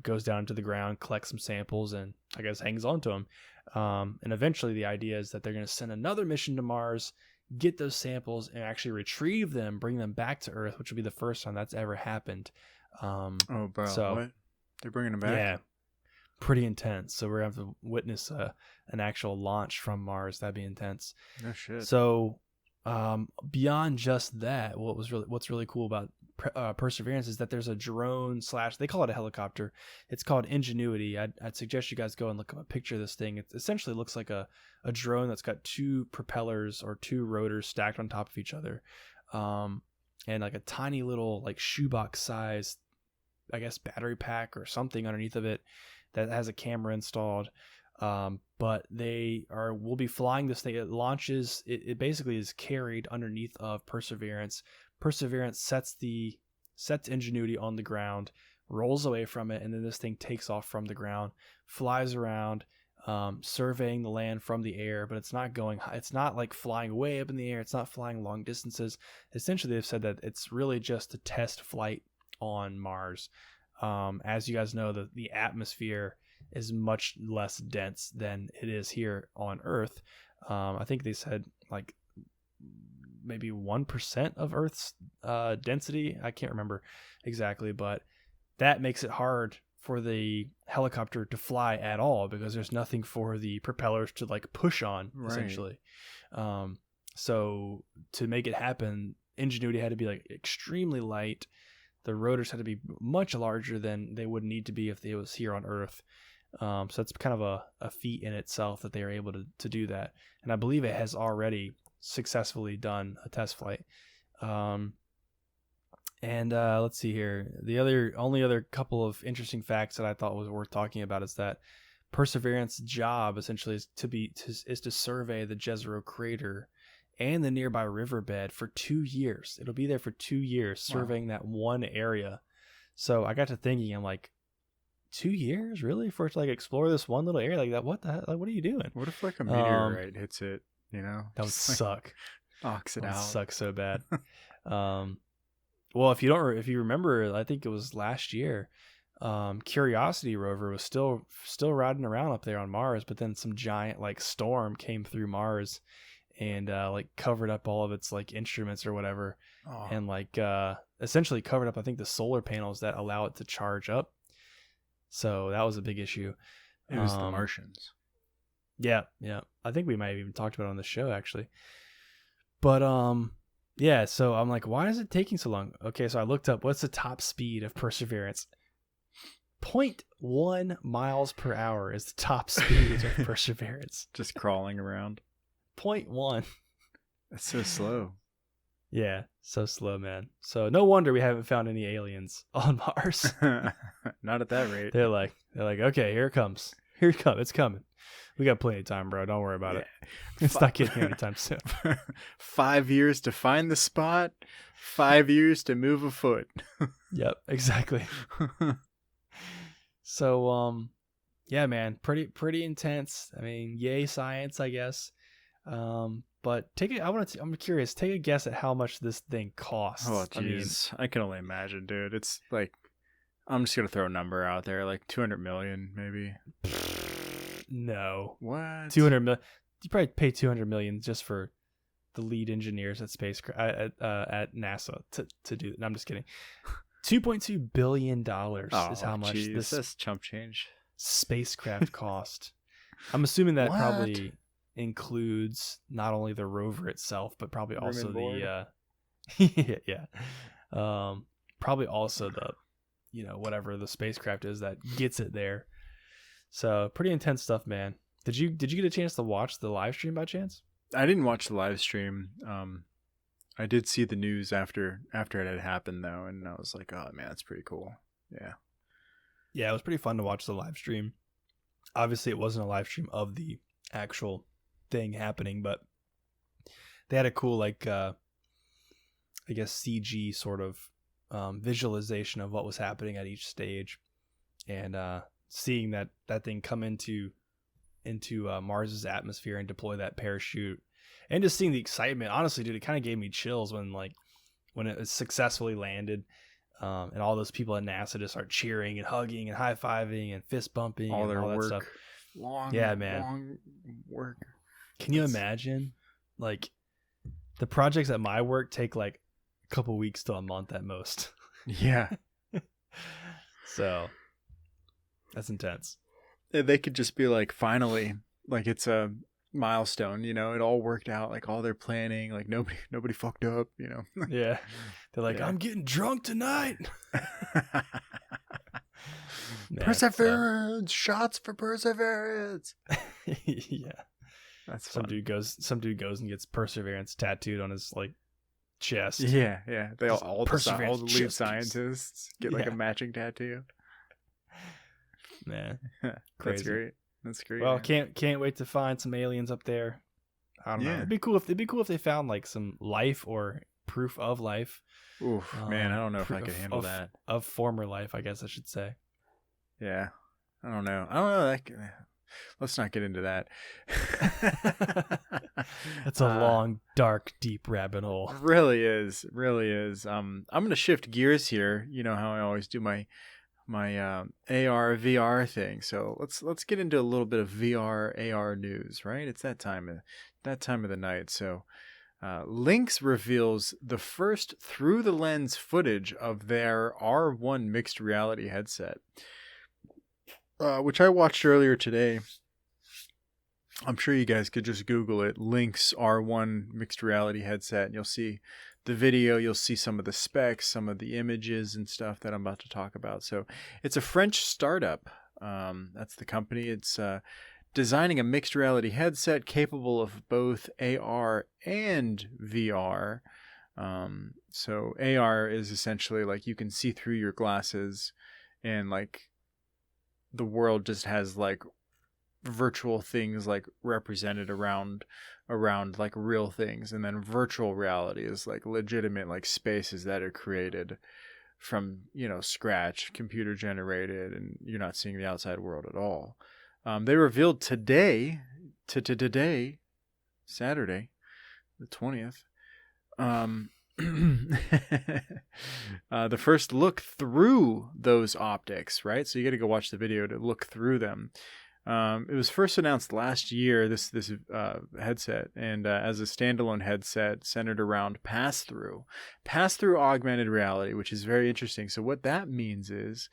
Speaker 1: Goes down to the ground, collects some samples, and I guess hangs on to them. And eventually the idea is that they're going to send another mission to Mars, get those samples, and actually retrieve them, bring them back to Earth, which will be the first time that's ever happened.
Speaker 2: What? They're bringing them back?
Speaker 1: Yeah, pretty intense. So we're going to have to witness an actual launch from Mars. That'd be intense.
Speaker 2: No shit.
Speaker 1: So beyond just that, what's really cool about Perseverance is that there's a drone / they call it a helicopter. It's called Ingenuity. I'd suggest you guys go and look up a picture of this thing. It essentially looks like a drone that's got 2 propellers or 2 rotors stacked on top of each other, and like a tiny little like shoebox size, I guess, battery pack or something underneath of it that has a camera installed. But will be flying this thing. It launches. It basically is carried underneath of Perseverance. Perseverance sets Ingenuity on the ground, rolls away from it, and then this thing takes off from the ground, flies around, surveying the land from the air. But it's not like flying way up in the air. It's not flying long distances. Essentially, they've said that it's really just a test flight on Mars. As you guys know, the atmosphere is much less dense than it is here on Earth. I think they said like maybe 1% of Earth's density. I can't remember exactly, but that makes it hard for the helicopter to fly at all because there's nothing for the propellers to like push on, essentially. So to make it happen, Ingenuity had to be like extremely light. The rotors had to be much larger than they would need to be if it was here on Earth. So that's kind of a feat in itself that they are able to do that. And I believe it has already successfully done a test flight. Let's see here. The only other couple of interesting facts that I thought was worth talking about is that Perseverance's job essentially is to survey the Jezero crater and the nearby riverbed for 2 years. It'll be there for 2 years surveying that one area. So I got to thinking, I'm like, 2 years really for it to like explore this one little area like that? What the hell? Like, what are you doing?
Speaker 2: What if like a meteorite hits it? That
Speaker 1: would suck.
Speaker 2: Knocks it out.
Speaker 1: Suck so bad. Well, if you remember, I think it was last year. Curiosity rover was still riding around up there on Mars, but then some giant like storm came through Mars and like covered up all of its like instruments or whatever, and like essentially covered up I think the solar panels that allow it to charge up. So that was a big issue.
Speaker 2: It was the Martians.
Speaker 1: Yeah. I think we might have even talked about it on the show actually. But yeah, so I'm like, why is it taking so long? Okay, so I looked up what's the top speed of Perseverance. 0.1 miles per hour is the top speed of Perseverance.
Speaker 2: Just crawling around.
Speaker 1: 0.1.
Speaker 2: That's so slow.
Speaker 1: Yeah, so slow, man. So no wonder we haven't found any aliens on Mars.
Speaker 2: Not at that rate.
Speaker 1: They're like, okay, here it comes. It's coming. We got plenty of time, bro. Don't worry about it. It's not getting here anytime soon.
Speaker 2: 5 years to find the spot. 5 years to move a foot.
Speaker 1: Yep, exactly. So, yeah, man, pretty intense. I mean, yay science, I guess. But I'm curious. Take a guess at how much this thing costs.
Speaker 2: Oh, jeez, I can only imagine, dude. It's like, I'm just gonna throw a number out there, like 200 million, maybe.
Speaker 1: No.
Speaker 2: What?
Speaker 1: 200 million. You probably pay 200 million just for the lead engineers at at NASA to do it. No, I'm just kidding. $2.2 billion is how much
Speaker 2: that's chump change.
Speaker 1: Spacecraft cost. I'm assuming that probably includes not only the rover itself, but probably also the probably also the whatever the spacecraft is that gets it there. So pretty intense stuff, man. Did you get a chance to watch the live stream by chance?
Speaker 2: I didn't watch the live stream. I did see the news after it had happened though, and I was like, oh man, that's pretty cool. Yeah,
Speaker 1: it was pretty fun to watch the live stream. Obviously it wasn't a live stream of the actual thing happening, but they had a cool I guess CG sort of visualization of what was happening at each stage, and seeing that thing come into Mars's atmosphere and deploy that parachute, and just seeing the excitement. Honestly, dude, it kind of gave me chills when it was successfully landed, and all those people at NASA just start cheering and hugging and high-fiving and fist bumping
Speaker 2: all
Speaker 1: and
Speaker 2: their
Speaker 1: all that
Speaker 2: work.
Speaker 1: stuff.
Speaker 2: Long work.
Speaker 1: Can you imagine? Like, the projects at my work take like a couple weeks to a month at most.
Speaker 2: Yeah.
Speaker 1: So that's intense.
Speaker 2: They could just be like, finally, like it's a milestone, it all worked out, like all their planning, like nobody fucked up,
Speaker 1: Yeah. They're like, I'm getting drunk tonight.
Speaker 2: Perseverance, shots for Perseverance.
Speaker 1: Yeah.
Speaker 2: That's
Speaker 1: some dude goes and gets Perseverance tattooed on his like chest.
Speaker 2: Yeah. They all the lead scientists get like a matching tattoo.
Speaker 1: Man,
Speaker 2: crazy. That's great.
Speaker 1: Well, man. Can't wait to find some aliens up there. I don't know. It'd be cool if they found like some life or proof of life.
Speaker 2: Oof, man, I don't know if I could handle that. Of
Speaker 1: former life, I guess I should say.
Speaker 2: Yeah, I don't know. Let's not get into that.
Speaker 1: It's a long, dark, deep rabbit hole.
Speaker 2: Really is. I'm gonna shift gears here. You know how I always do my AR VR thing. So let's get into a little bit of VR AR news, right? It's that time of the night. So Lynx reveals the first through the lens footage of their R1 mixed reality headset, which I watched earlier today. I'm sure you guys could just Google it, Lynx R1 mixed reality headset, and you'll see the video, you'll see some of the specs, some of the images and stuff that I'm about to talk about. So it's a French startup. That's the company. It's designing a mixed reality headset capable of both AR and VR. So AR is essentially like you can see through your glasses, and like the world just has like virtual things like represented around like real things, and then virtual reality is like legitimate like spaces that are created from scratch, computer generated, and you're not seeing the outside world at all. They revealed today, Saturday the 20th, the first look through those optics, right? So you got to go watch the video to look through them. It was first announced last year, this headset, and as a standalone headset centered around pass-through augmented reality, which is very interesting. So what that means is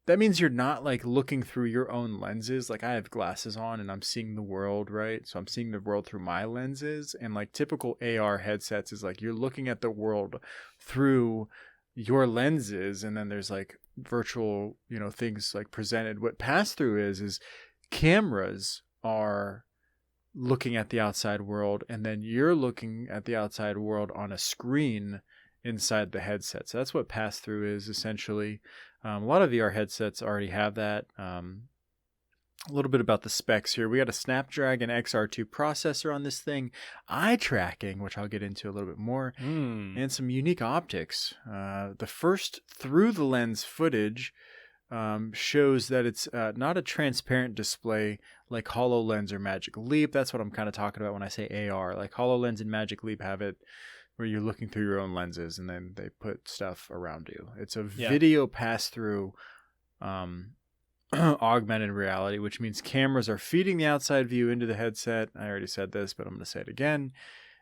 Speaker 2: that means you're not like looking through your own lenses. Like I have glasses on and I'm seeing the world, right? So I'm seeing the world through my lenses, and like typical AR headsets is like you're looking at the world through your lenses, and then there's like virtual, things like presented. What pass through is cameras are looking at the outside world, and then you're looking at the outside world on a screen inside the headset. So that's what pass through is essentially. A lot of VR headsets already have that. A little bit about the specs here. We got a Snapdragon XR2 processor on this thing, eye tracking, which I'll get into a little bit more, and some unique optics. The first through the lens footage shows that it's not a transparent display like HoloLens or Magic Leap. That's what I'm kind of talking about when I say AR. Like HoloLens and Magic Leap have it where you're looking through your own lenses and then they put stuff around you. It's a video pass-through augmented reality, which means cameras are feeding the outside view into the headset. I already said this, but I'm going to say it again.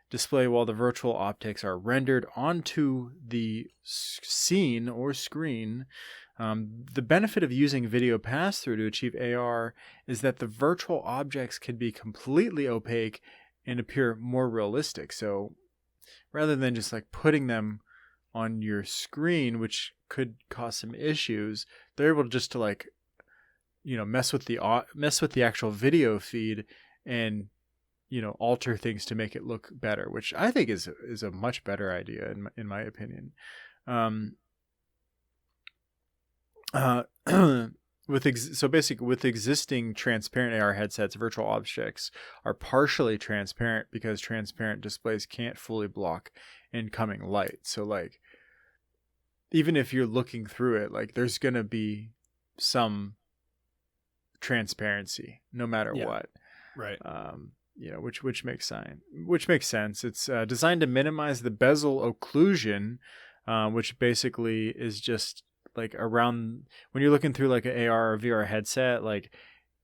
Speaker 2: Display while the virtual optics are rendered onto the scene or screen. The benefit of using video pass-through to achieve AR is that the virtual objects can be completely opaque and appear more realistic. So rather than just like putting them on your screen, which could cause some issues, they're able just to like, mess with the actual video feed and, alter things to make it look better, which I think is a much better idea in my opinion. With existing transparent AR headsets, virtual objects are partially transparent because transparent displays can't fully block incoming light. So like, even if you're looking through it, like there's going to be some transparency no matter what.
Speaker 1: Right.
Speaker 2: Which makes sense. It's designed to minimize the bezel occlusion, which basically is just like around when you're looking through like an AR or VR headset, like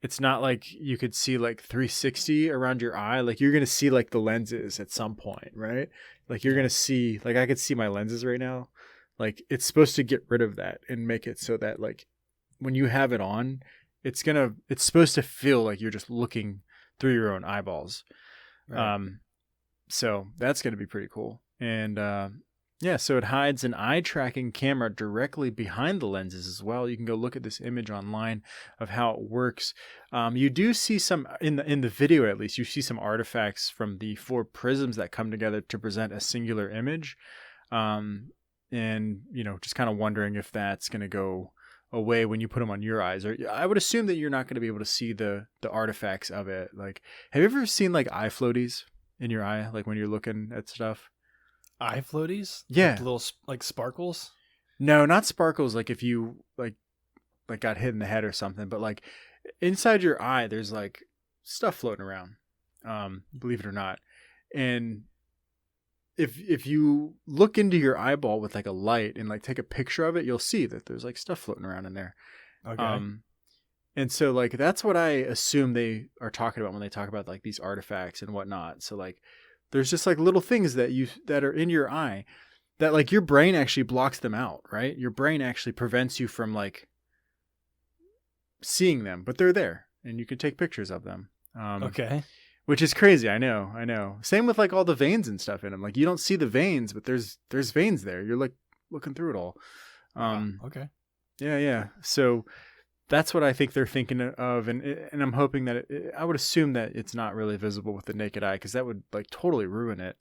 Speaker 2: it's not like you could see like 360 around your eye. Like you're going to see like the lenses at some point, right? Like you're going to see, like I could see my lenses right now. Like it's supposed to get rid of that and make it so that like when you have it on, it's supposed to feel like you're just looking through your own eyeballs. Right. So that's going to be pretty cool. And, so it hides an eye tracking camera directly behind the lenses as well. You can go look at this image online of how it works. You do see some in the video, at least you see some artifacts from the 4 prisms that come together to present a singular image. And just kind of wondering if that's going to go away when you put them on your eyes. Or I would assume that you're not going to be able to see the artifacts of it. Like, have you ever seen like eye floaties in your eye, like when you're looking at stuff?
Speaker 1: Eye floaties?
Speaker 2: Yeah.
Speaker 1: Like little like sparkles?
Speaker 2: No, not sparkles. Like if you like got hit in the head or something, but like inside your eye, there's like stuff floating around. Believe it or not. And if you look into your eyeball with like a light and like take a picture of it, you'll see that there's like stuff floating around in there.
Speaker 1: Okay.
Speaker 2: And so like that's what I assume they are talking about when they talk about like these artifacts and whatnot. So like there's just like little things that are in your eye that like your brain actually blocks them out, right? Your brain actually prevents you from like seeing them, but they're there and you can take pictures of them.
Speaker 1: Okay.
Speaker 2: Which is crazy. I know. Same with like all the veins and stuff in them. Like you don't see the veins, but there's veins there. You're like looking through it all.
Speaker 1: Okay.
Speaker 2: Yeah. So that's what I think they're thinking of, and I'm hoping that I would assume that it's not really visible with the naked eye because that would like totally ruin it.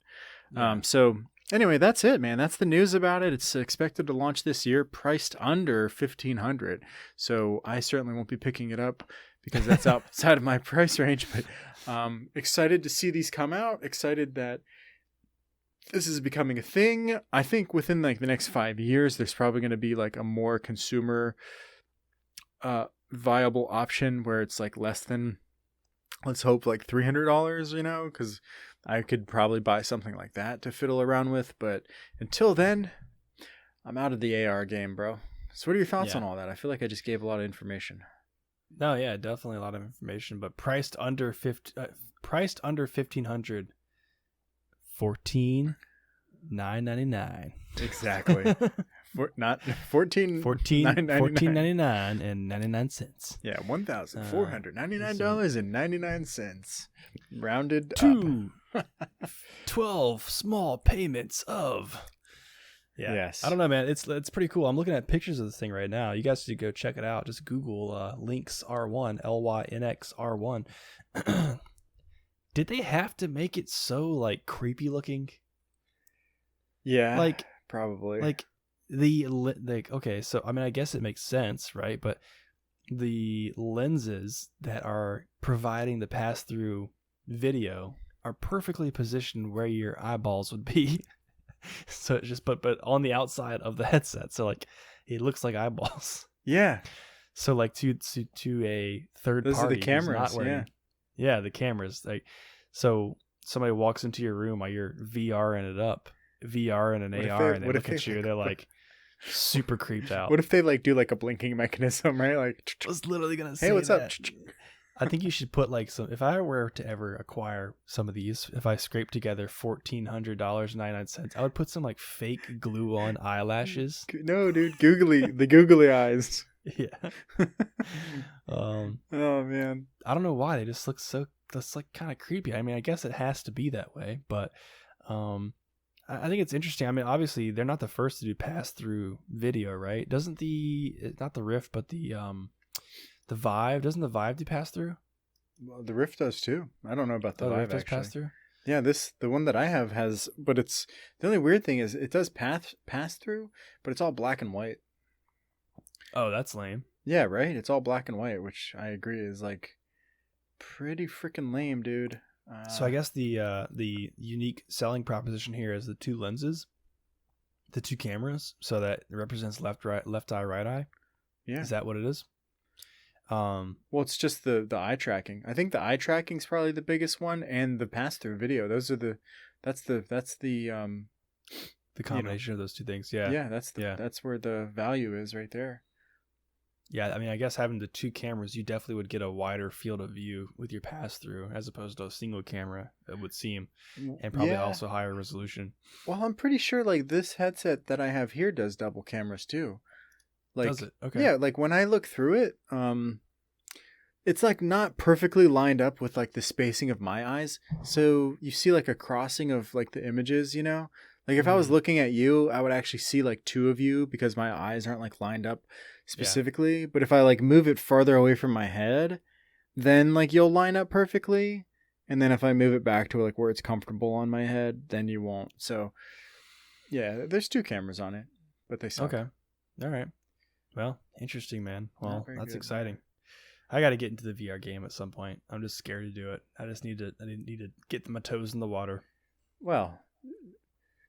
Speaker 2: Yeah. So anyway, that's it, man. That's the news about it. It's expected to launch this year, priced under $1,500. So I certainly won't be picking it up because that's outside of my price range. But excited to see these come out. Excited that this is becoming a thing. I think within like the next 5 years, there's probably going to be like a more consumer viable option where it's like less than, let's hope, like $300, because I could probably buy something like that to fiddle around with. But until then, I'm out of the AR game, bro. So what are your thoughts on all that? I feel like I just gave a lot of information.
Speaker 1: No, yeah, definitely a lot of information, but priced under $1,500, $14,999.
Speaker 2: Exactly. Not 14.99
Speaker 1: and 99 cents.
Speaker 2: Yeah, $1,499.99 rounded
Speaker 1: to 12 small payments of. Yeah.
Speaker 2: Yes.
Speaker 1: I don't know, man. It's pretty cool. I'm looking at pictures of this thing right now. You guys should go check it out. Just Google Lynx R1, Lynx R1. Did they have to make it so like creepy looking?
Speaker 2: Yeah,
Speaker 1: like
Speaker 2: probably.
Speaker 1: Like okay, so I mean, I guess it makes sense, right? But the lenses that are providing the pass-through video are perfectly positioned where your eyeballs would be. So it's just but on the outside of the headset, so like it looks like eyeballs.
Speaker 2: Yeah.
Speaker 1: So like to a third
Speaker 2: Those
Speaker 1: party,
Speaker 2: are the cameras.
Speaker 1: not wearing, yeah, the cameras. Like, so somebody walks into your room while you're VRing it up, VR and an AR, and they look at you. They're like super creeped out.
Speaker 2: What if they like do like a blinking mechanism, right? Like,
Speaker 1: I was literally gonna say,
Speaker 2: hey, what's up?
Speaker 1: I think you should put like some. If I were to ever acquire some of these, if I scrape together $1,400.99, I would put some like fake glue on eyelashes.
Speaker 2: No, dude, the googly eyes.
Speaker 1: Yeah.
Speaker 2: Oh man,
Speaker 1: I don't know why they just look so. That's like kind of creepy. I mean, I guess it has to be that way, but I think it's interesting. I mean, obviously they're not the first to do pass-through video, right? Doesn't not the Rift, but the Vive, doesn't the Vive do pass-through?
Speaker 2: Well, the Rift does too. I don't know about the Vive,
Speaker 1: Rift does
Speaker 2: actually.
Speaker 1: pass-through?
Speaker 2: Yeah, the one that I have has, but it's the only weird thing is it does pass-through, but it's all black and white.
Speaker 1: Oh, that's lame.
Speaker 2: Yeah, right. It's all black and white, which I agree is like pretty freaking lame, dude.
Speaker 1: So I guess the unique selling proposition here is the two lenses, the two cameras, so that it represents left eye, right eye.
Speaker 2: Yeah,
Speaker 1: is that what it is?
Speaker 2: Well, it's just the eye tracking. I think the eye tracking is probably the biggest one, and the pass through video. Those are that's the
Speaker 1: combination of those two things. Yeah,
Speaker 2: yeah, that's where the value is right there.
Speaker 1: Yeah, I mean, I guess having the two cameras, you definitely would get a wider field of view with your pass-through as opposed to a single camera, it would seem, and probably also higher resolution.
Speaker 2: Well, I'm pretty sure like this headset that I have here does double cameras too. Like,
Speaker 1: does it? Okay.
Speaker 2: Yeah, like when I look through it, it's like not perfectly lined up with like the spacing of my eyes. So you see like a crossing of like the images, you know? Like if I was looking at you, I would actually see like two of you because my eyes aren't like lined up specifically. Yeah. But if I like move it farther away from my head, then like you'll line up perfectly. And then if I move it back to like where it's comfortable on my head, then you won't. So yeah, there's two cameras on it, but they suck.
Speaker 1: Okay. All right. Well, interesting, man. Well, that's
Speaker 2: good,
Speaker 1: exciting. Man. I got to get into the VR game at some point. I'm just scared to do it. I need to get my toes in the water.
Speaker 2: Well,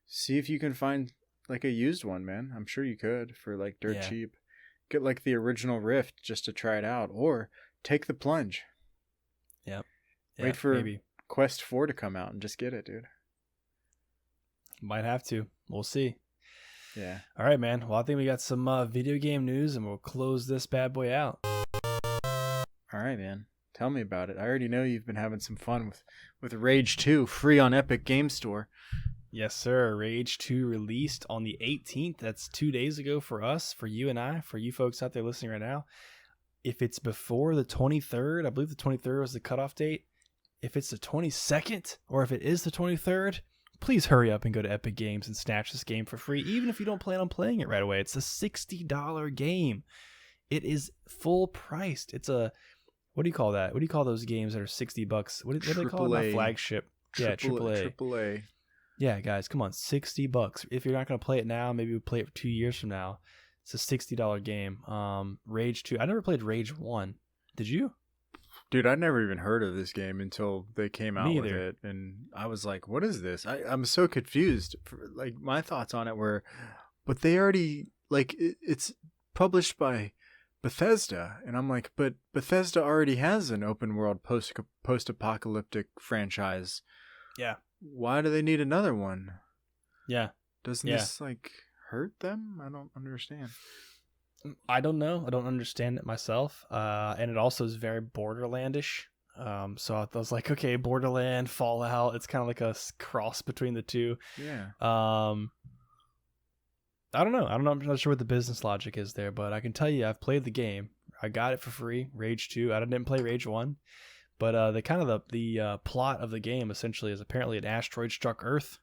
Speaker 2: see if you can find like a used one, man. I'm sure you could for like dirt cheap. Get like the original Rift just to try it out, or take the plunge.
Speaker 1: Yep.
Speaker 2: Wait for maybe Quest 4 to come out and just get it, dude.
Speaker 1: Might have to. We'll see.
Speaker 2: Yeah.
Speaker 1: All right, man. Well, I think we got some video game news, and we'll close this bad boy out.
Speaker 2: All right, man. Tell me about it. I already know you've been having some fun with Rage 2, free on Epic Game Store.
Speaker 1: Yes, sir. Rage 2 released on the 18th. That's 2 days ago for us, for you and I, for you folks out there listening right now. If it's before the 23rd, I believe the 23rd was the cutoff date. If it's the 22nd, or if it is the 23rd, please hurry up and go to Epic Games and snatch this game for free, even if you don't plan on playing it right away. It's a $60 game. It is full priced. It's a, what do you call that? What do you call those games that are $60? What do they call it? Not flagship.
Speaker 2: AAA.
Speaker 1: Yeah, guys, come on, $60. If you're not going to play it now, maybe we'll play it for 2 years from now. It's a $60 game. Rage 2. I never played Rage 1. Did you?
Speaker 2: Dude, I'd never even heard of this game until they came out with it. And I was like, what is this? I'm so confused. Like, my thoughts on it were, but they already, like, it's published by Bethesda. And I'm like, but Bethesda already has an open world post-apocalyptic franchise.
Speaker 1: Yeah.
Speaker 2: Why do they need another one?
Speaker 1: Yeah.
Speaker 2: Doesn't this, like, hurt them? I don't understand.
Speaker 1: I don't know. I don't understand it myself. And it also is very Borderlandish. So I was like, okay, Borderland, Fallout. It's kind of like a cross between the two.
Speaker 2: Yeah.
Speaker 1: I I don't know. I'm not sure what the business logic is there, but I can tell you I've played the game. I got it for free, Rage 2. I didn't play Rage 1. But the kind of the plot of the game essentially is apparently an asteroid struck Earth,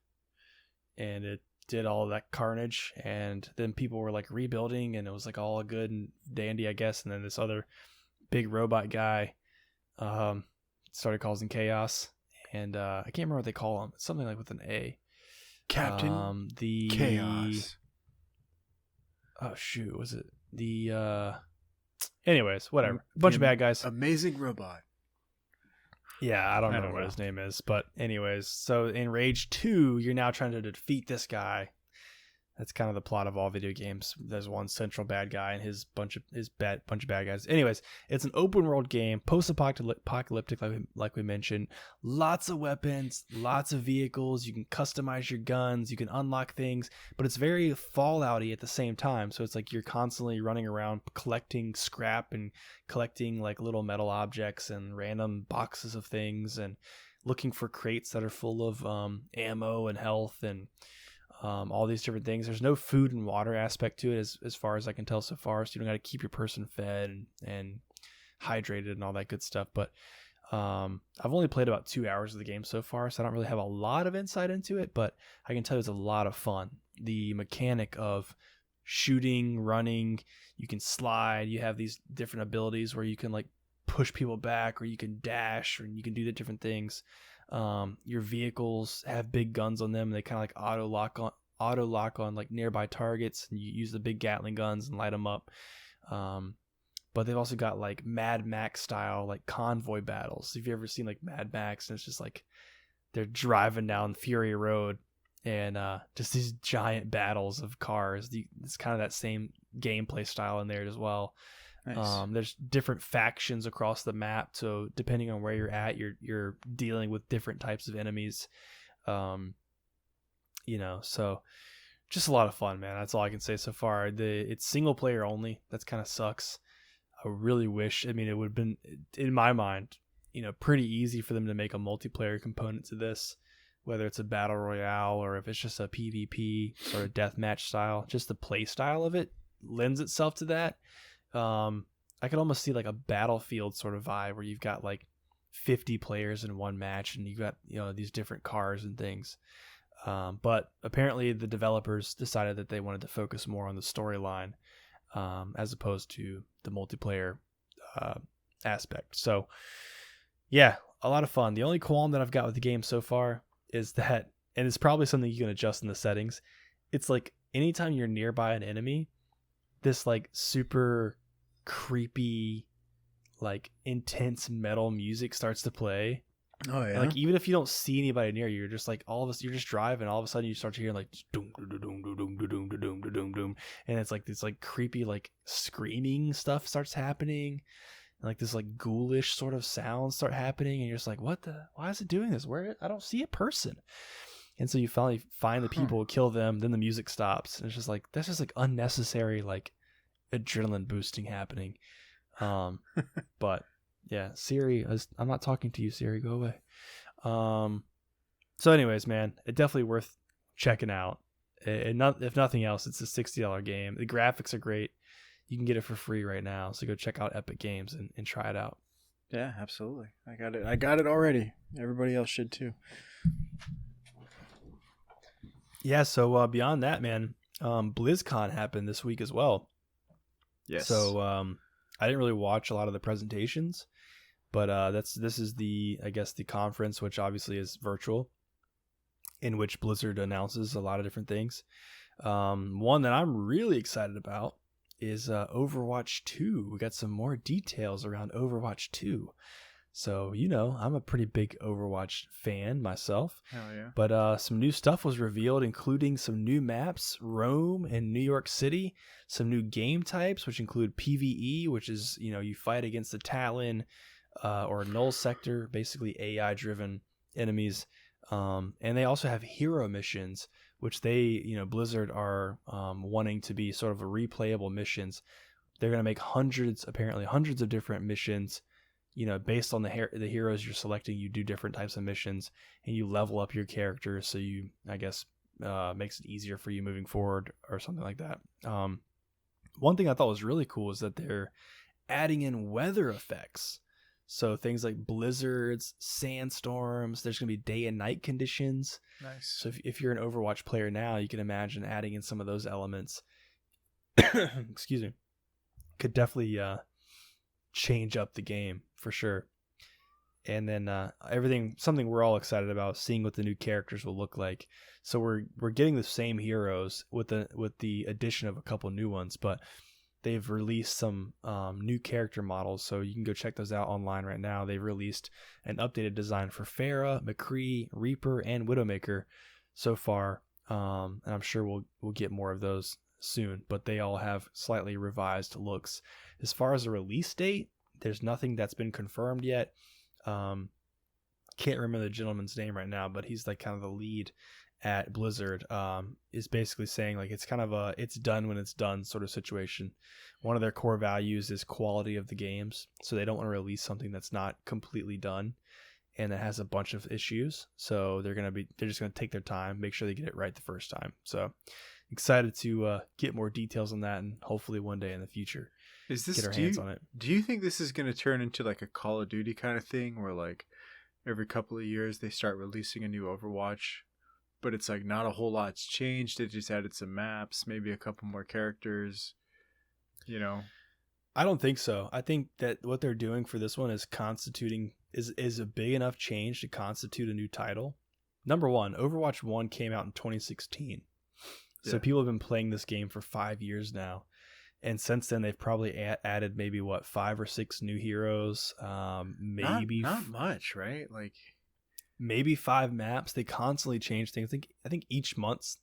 Speaker 1: and it did all of that carnage, and then people were like rebuilding, and it was like all good and dandy, I guess. And then this other big robot guy started causing chaos, and I can't remember what they call him. It's something like with an A.
Speaker 2: Captain
Speaker 1: the
Speaker 2: Chaos.
Speaker 1: Oh shoot, was it the? Anyways, whatever. Bunch of bad guys.
Speaker 2: Amazing robot.
Speaker 1: Yeah, I don't know what his name is, but anyways, so in Rage 2, you're now trying to defeat this guy. That's kind of the plot of all video games. There's one central bad guy and his bunch of bad guys. Anyways, it's an open world game, post-apocalyptic, like we mentioned. Lots of weapons, lots of vehicles. You can customize your guns, you can unlock things, but it's very Fallout-y at the same time. So it's like you're constantly running around collecting scrap and collecting like little metal objects and random boxes of things and looking for crates that are full of ammo and health and all these different things. There's no food and water aspect to it as far as I can tell so far. So you don't got to keep your person fed and hydrated and all that good stuff. But I've only played about 2 hours of the game so far, so I don't really have a lot of insight into it, but I can tell you it's a lot of fun. The mechanic of shooting, running, you can slide, you have these different abilities where you can like push people back, or you can dash, or you can do the different things. Your vehicles have big guns on them. They kind of like auto lock on like nearby targets, and you use the big Gatling guns and light them up. But they've also got like Mad Max style like convoy battles. If you ever seen like Mad Max, and it's just like they're driving down Fury Road and just these giant battles of cars. It's kind of that same gameplay style in there as well. Nice. There's different factions across the map, so depending on where you're at, you're dealing with different types of enemies. So just a lot of fun, man. That's all I can say so far. It's single player only. That's kind of sucks. I really wish. I mean, it would have been, in my mind, pretty easy for them to make a multiplayer component to this, whether it's a battle royale or if it's just a PvP or a deathmatch style. Just the play style of it lends itself to that. I could almost see like a Battlefield sort of vibe where you've got like 50 players in one match, and you've got these different cars and things. But apparently the developers decided that they wanted to focus more on the storyline as opposed to the multiplayer aspect. So yeah, a lot of fun. The only qualm that I've got with the game so far is that, and it's probably something you can adjust in the settings, it's like anytime you're nearby an enemy, this like super creepy, like intense metal music starts to play.
Speaker 2: Oh yeah.
Speaker 1: And like even if you don't see anybody near you, you're just like you're just driving, all of a sudden you start to hear like doom doom doom doom doom doom doom doom, and it's like this like creepy like screaming stuff starts happening, and like this like ghoulish sort of sounds start happening, and you're just like, why is it doing this? Where I don't see a person. And so you finally find the people, kill them, then the music stops, and it's just like that's just like unnecessary like adrenaline boosting happening. But yeah, Siri, I'm not talking to you, Siri, go away. So anyways, man, it's definitely worth checking out. If nothing else, it's a $60 game. The graphics are great. You can get it for free right now, so go check out Epic Games and try it out.
Speaker 2: Yeah, absolutely. I got it already. Everybody else should too.
Speaker 1: Yeah, so beyond that, man, BlizzCon happened this week as well.
Speaker 2: Yes.
Speaker 1: So I didn't really watch a lot of the presentations, but this is the conference, which obviously is virtual, in which Blizzard announces a lot of different things. One that I'm really excited about is Overwatch 2. We got some more details around Overwatch 2. So, I'm a pretty big Overwatch fan myself.
Speaker 2: Hell yeah.
Speaker 1: But some new stuff was revealed, including some new maps, Rome and New York City, some new game types, which include PvE, which is, you fight against the Talon or Null Sector, basically AI-driven enemies. And they also have hero missions, which they, Blizzard are wanting to be sort of a replayable missions. They're going to make hundreds of different missions. Based on the heroes you're selecting, you do different types of missions, and you level up your character. So you, I guess, makes it easier for you moving forward or something like that. One thing I thought was really cool is that they're adding in weather effects. So things like blizzards, sandstorms, there's going to be day and night conditions.
Speaker 2: Nice.
Speaker 1: So if you're an Overwatch player now, you can imagine adding in some of those elements. Excuse me. Could definitely change up the game for sure. And then something we're all excited about, seeing what the new characters will look like. So we're getting the same heroes with the addition of a couple new ones, but they've released some new character models, so you can go check those out online right now. They've released an updated design for Pharah, McCree, Reaper, and Widowmaker so far, and I'm sure we'll get more of those soon, but they all have slightly revised looks. As far as a release date, there's nothing that's been confirmed yet. Can't remember the gentleman's name right now, but he's like kind of the lead at Blizzard, is basically saying like it's kind of a it's done when it's done sort of situation. One of their core values is quality of the games, so they don't want to release something that's not completely done and that has a bunch of issues. So they're just gonna take their time, make sure they get it right the first time. So excited to get more details on that, and hopefully one day in the future get our hands on it.
Speaker 2: Do you think this is gonna turn into like a Call of Duty kind of thing, where like every couple of years they start releasing a new Overwatch? But it's like not a whole lot's changed. They just added some maps, maybe a couple more characters, you know?
Speaker 1: I don't think so. I think that what they're doing for this one is is a big enough change to constitute a new title. Number one, Overwatch 1 came out in 2016. So people have been playing this game for 5 years now. And since then, they've probably added maybe, 5 or 6 new heroes. Maybe
Speaker 2: not much, right? Like...
Speaker 1: maybe 5 maps. They constantly change things. I think each month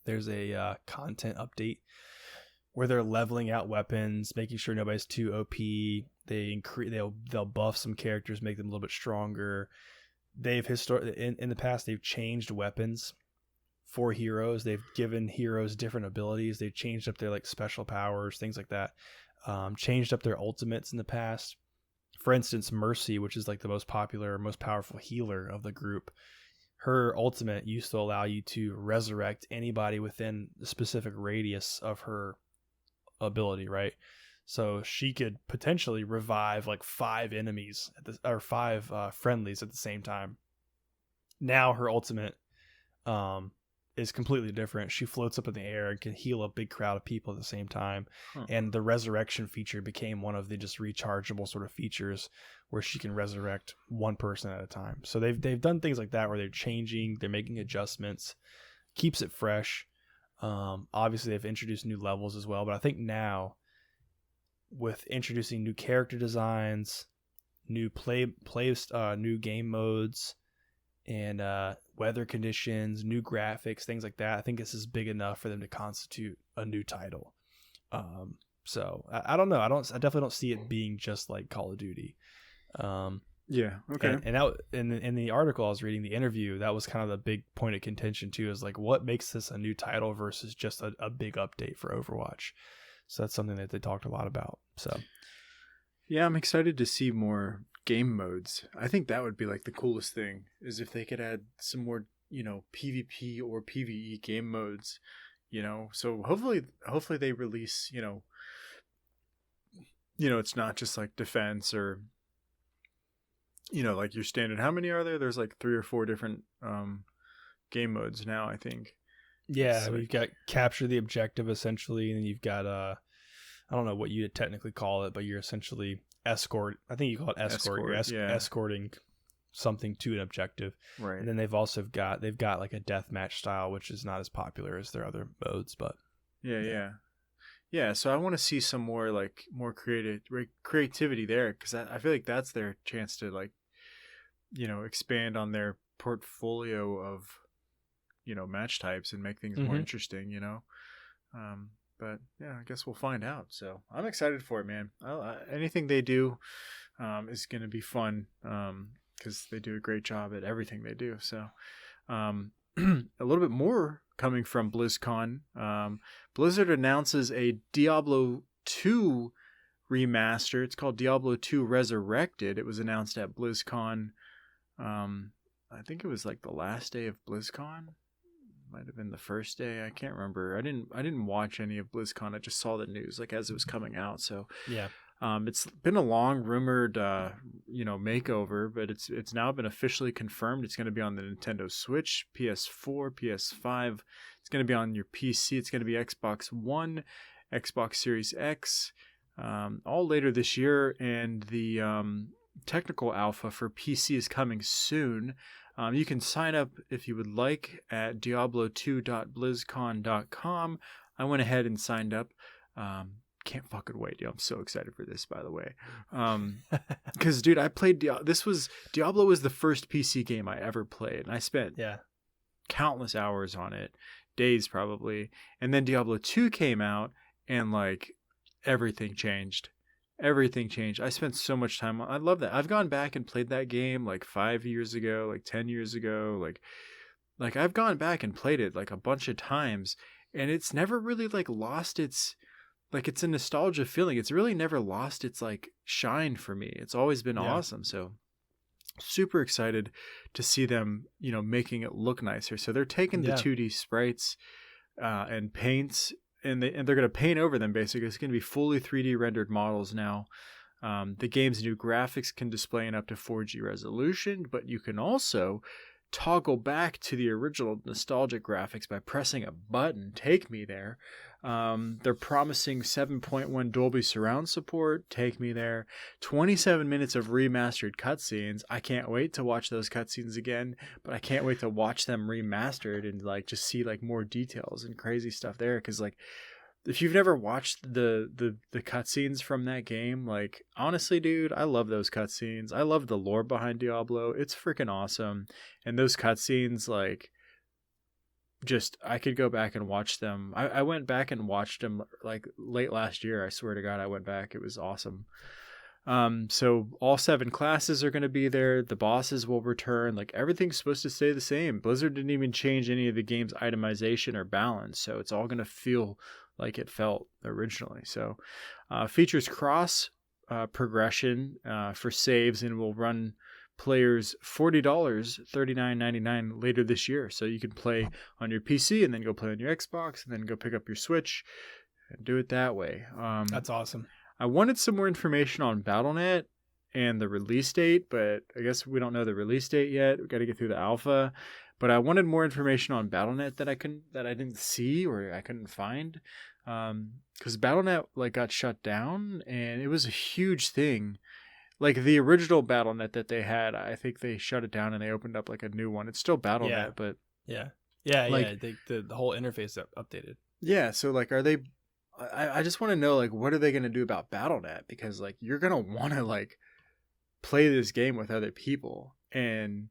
Speaker 1: there's a content update where they're leveling out weapons, making sure nobody's too OP. They'll buff some characters, make them a little bit stronger. They've in the past they've changed weapons for heroes. They've given heroes different abilities. They've changed up their like special powers, things like that. Changed up their ultimates in the past. For instance, Mercy, which is like the most popular, most powerful healer of the group, her ultimate used to allow you to resurrect anybody within the specific radius of her ability, right? So she could potentially revive like 5 enemies or 5 friendlies at the same time. Now her ultimate is completely different. She floats up in the air and can heal a big crowd of people at the same time. And the resurrection feature became one of the just rechargeable sort of features where she can resurrect one person at a time. So they've done things like that where they're making adjustments, keeps it fresh. Obviously they've introduced new levels as well, but I think now with introducing new character designs, new new game modes, and weather conditions, new graphics, things like that, I think this is big enough for them to constitute a new title. So I don't know. I definitely don't see it being just like Call of Duty.
Speaker 2: Yeah. Okay.
Speaker 1: And that in the article I was reading, the interview, that was kind of the big point of contention too, is like what makes this a new title versus just a big update for Overwatch. So that's something that they talked a lot about. So
Speaker 2: yeah, I'm excited to see more game modes. I think that would be like the coolest thing, is if they could add some more, PvP or PvE game modes, so hopefully they release, it's not just like defense or, like your standard. How many are there? There's like 3 or 4 different game modes now, I think.
Speaker 1: Yeah, you've got capture the objective essentially, and then you've got I don't know what you technically call it, but you're essentially escort. I think you call it escort. You're escorting something to an objective,
Speaker 2: right?
Speaker 1: And then they've got like a deathmatch style, which is not as popular as their other modes, but
Speaker 2: yeah. So I want to see some more creativity there, because I feel like that's their chance to like, expand on their portfolio of match types and make things more interesting, but yeah, I guess we'll find out. So I'm excited for it, man. Anything they do is going to be fun, because they do a great job at everything they do. So a little bit more coming from BlizzCon. Blizzard announces a Diablo 2 remaster. It's called Diablo 2 Resurrected. It was announced at BlizzCon. I think it was like the last day of BlizzCon might have been the first day. I can't remember. I didn't watch any of BlizzCon. I just saw the news like as it was coming out. So
Speaker 1: Yeah.
Speaker 2: It's been a long rumored, makeover, but it's now been officially confirmed. It's going to be on the Nintendo Switch, PS4, PS5. It's going to be on your PC. It's going to be Xbox One, Xbox Series X, all later this year. And the technical alpha for PC is coming soon. You can sign up if you would like at diablo2.blizzcon.com. I went ahead and signed up. Can't fucking wait, dude. I'm so excited for this, by the way. Because, dude, I played Diablo was the first PC game I ever played, and I spent countless hours on it, days probably. And then Diablo 2 came out, and like everything changed. Everything changed. I spent so much time. I love that. I've gone back and played that game like 5 years ago, like 10 years ago, like I've gone back and played it like a bunch of times, and it's never really like lost its. Like, it's a nostalgia feeling. It's really never lost its like shine for me. It's always been awesome. So super excited to see them, making it look nicer. So they're taking the 2D sprites and paints, and they're going to paint over them. Basically, it's going to be fully 3D rendered models now. The game's new graphics can display in up to 4G resolution, but you can also toggle back to the original nostalgic graphics by pressing a button. Take me there. They're promising 7.1 Dolby surround support. Take me there. 27 minutes of remastered cutscenes. I can't wait to watch those cutscenes again, but I can't wait to watch them remastered and like just see like more details and crazy stuff there. Because like, if you've never watched the cutscenes from that game, like honestly, dude, I love those cutscenes. I love the lore behind Diablo. It's freaking awesome. And those cutscenes, like, just I could go back and watch them. I went back and watched them like late last year. I swear to God, I went back. It was awesome. So all 7 classes are going to be there. The bosses will return. Like everything's supposed to stay the same. Blizzard didn't even change any of the game's itemization or balance. So it's all going to feel like it felt originally. So features cross progression for saves and will run players $40, $39.99 later this year. So you can play on your PC and then go play on your Xbox and then go pick up your Switch and do it that way.
Speaker 1: That's awesome.
Speaker 2: I wanted some more information on Battle.net and the release date, but I guess we don't know the release date yet. We got to get through the alpha. But I wanted more information on Battle.net that I didn't see or I couldn't find. Because Battle.net like got shut down, and it was a huge thing. Like the original Battle.net that they had, I think they shut it down and they opened up like a new one. It's still Battle.net, but
Speaker 1: the whole interface updated.
Speaker 2: Yeah, so like, are they? I just want to know like, what are they going to do about Battle.net? Because like, you're gonna want to like play this game with other people, and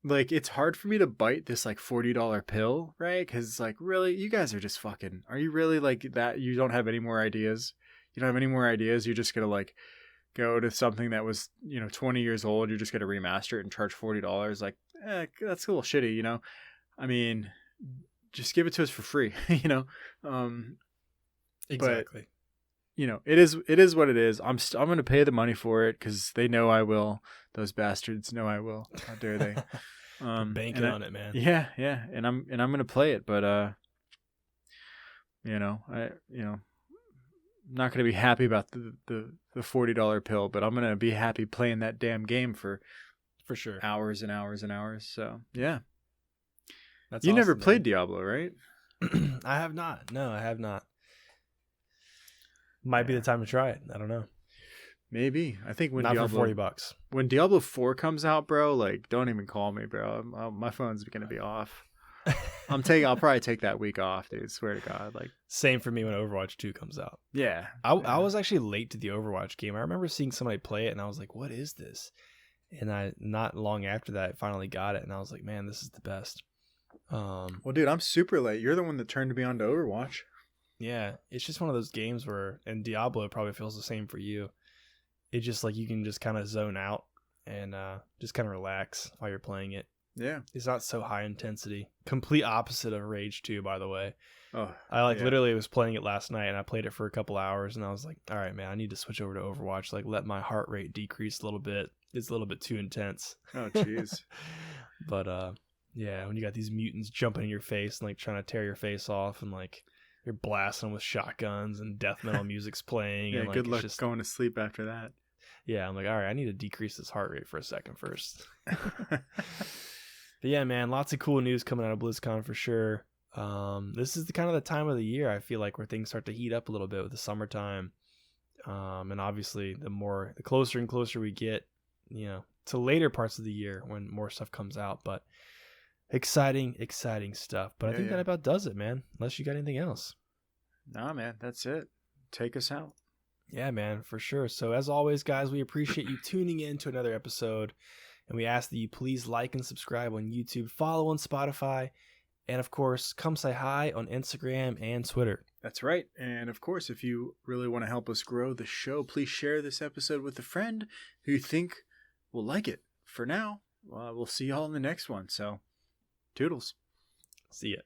Speaker 2: like, it's hard for me to bite this like $40 pill, right? Because it's like, really, you guys are just fucking. Are you really like that? You don't have any more ideas? You don't have any more ideas? You're just gonna like go to something that was 20 years old. You're just gonna remaster it and charge $40. Like, that's a little shitty, I mean, just give it to us for free,
Speaker 1: Exactly.
Speaker 2: But, it is what it is. I'm going to pay the money for it because they know I will. Those bastards know I will. How dare they?
Speaker 1: Banking on it, man.
Speaker 2: Yeah. And I'm going to play it, but I'm not going to be happy about the $40 pill, but I'm going to be happy playing that damn game for
Speaker 1: sure.
Speaker 2: Hours and hours and hours. So, yeah.
Speaker 1: That's
Speaker 2: you
Speaker 1: awesome,
Speaker 2: never played
Speaker 1: man.
Speaker 2: Diablo, right?
Speaker 1: I have not. No, I have not. Might be the time to try it. I don't know.
Speaker 2: Maybe. I think when
Speaker 1: not
Speaker 2: Diablo,
Speaker 1: for $40.
Speaker 2: When Diablo 4 comes out, bro, like, don't even call me, bro. My phone's gonna be off. I'll probably take that week off, dude. Swear to God. Like,
Speaker 1: same for me when Overwatch 2 comes out.
Speaker 2: Yeah.
Speaker 1: I was actually late to the Overwatch game. I remember seeing somebody play it and I was like, what is this? And I not long after that finally got it and I was like, man, this is the best.
Speaker 2: Well, dude, I'm super late. You're the one that turned me on to Overwatch.
Speaker 1: Yeah, it's just one of those games where, and Diablo probably feels the same for you. It's just like you can just kind of zone out and just kind of relax while you're playing it.
Speaker 2: Yeah.
Speaker 1: It's not so high intensity. Complete opposite of Rage 2, by the way.
Speaker 2: Oh,
Speaker 1: I literally was playing it last night and I played it for a couple hours and I was like, all right, man, I need to switch over to Overwatch. Like, let my heart rate decrease a little bit. It's a little bit too intense.
Speaker 2: Oh, jeez.
Speaker 1: But Yeah, when you got these mutants jumping in your face and like trying to tear your face off, and like you're blasting with shotguns and death metal music's playing.
Speaker 2: Yeah,
Speaker 1: and, like,
Speaker 2: good luck going to sleep after that.
Speaker 1: Yeah, I'm like, all right, I need to decrease this heart rate for a second first. But yeah, man, lots of cool news coming out of BlizzCon for sure. This is the kind of the time of the year I feel like where things start to heat up a little bit with the summertime. And obviously the closer and closer we get, to later parts of the year when more stuff comes out. But exciting stuff. But I think that about does it, man. Unless you got anything else.
Speaker 2: Nah, man, that's it. Take us out.
Speaker 1: Yeah, man, for sure. So as always, guys, we appreciate you tuning in to another episode. And we ask that you please like and subscribe on YouTube, follow on Spotify, and of course, come say hi on Instagram and Twitter.
Speaker 2: That's right. And of course, if you really want to help us grow the show, please share this episode with a friend who you think will like it. For now, we'll see y'all in the next one. So, toodles.
Speaker 1: See ya.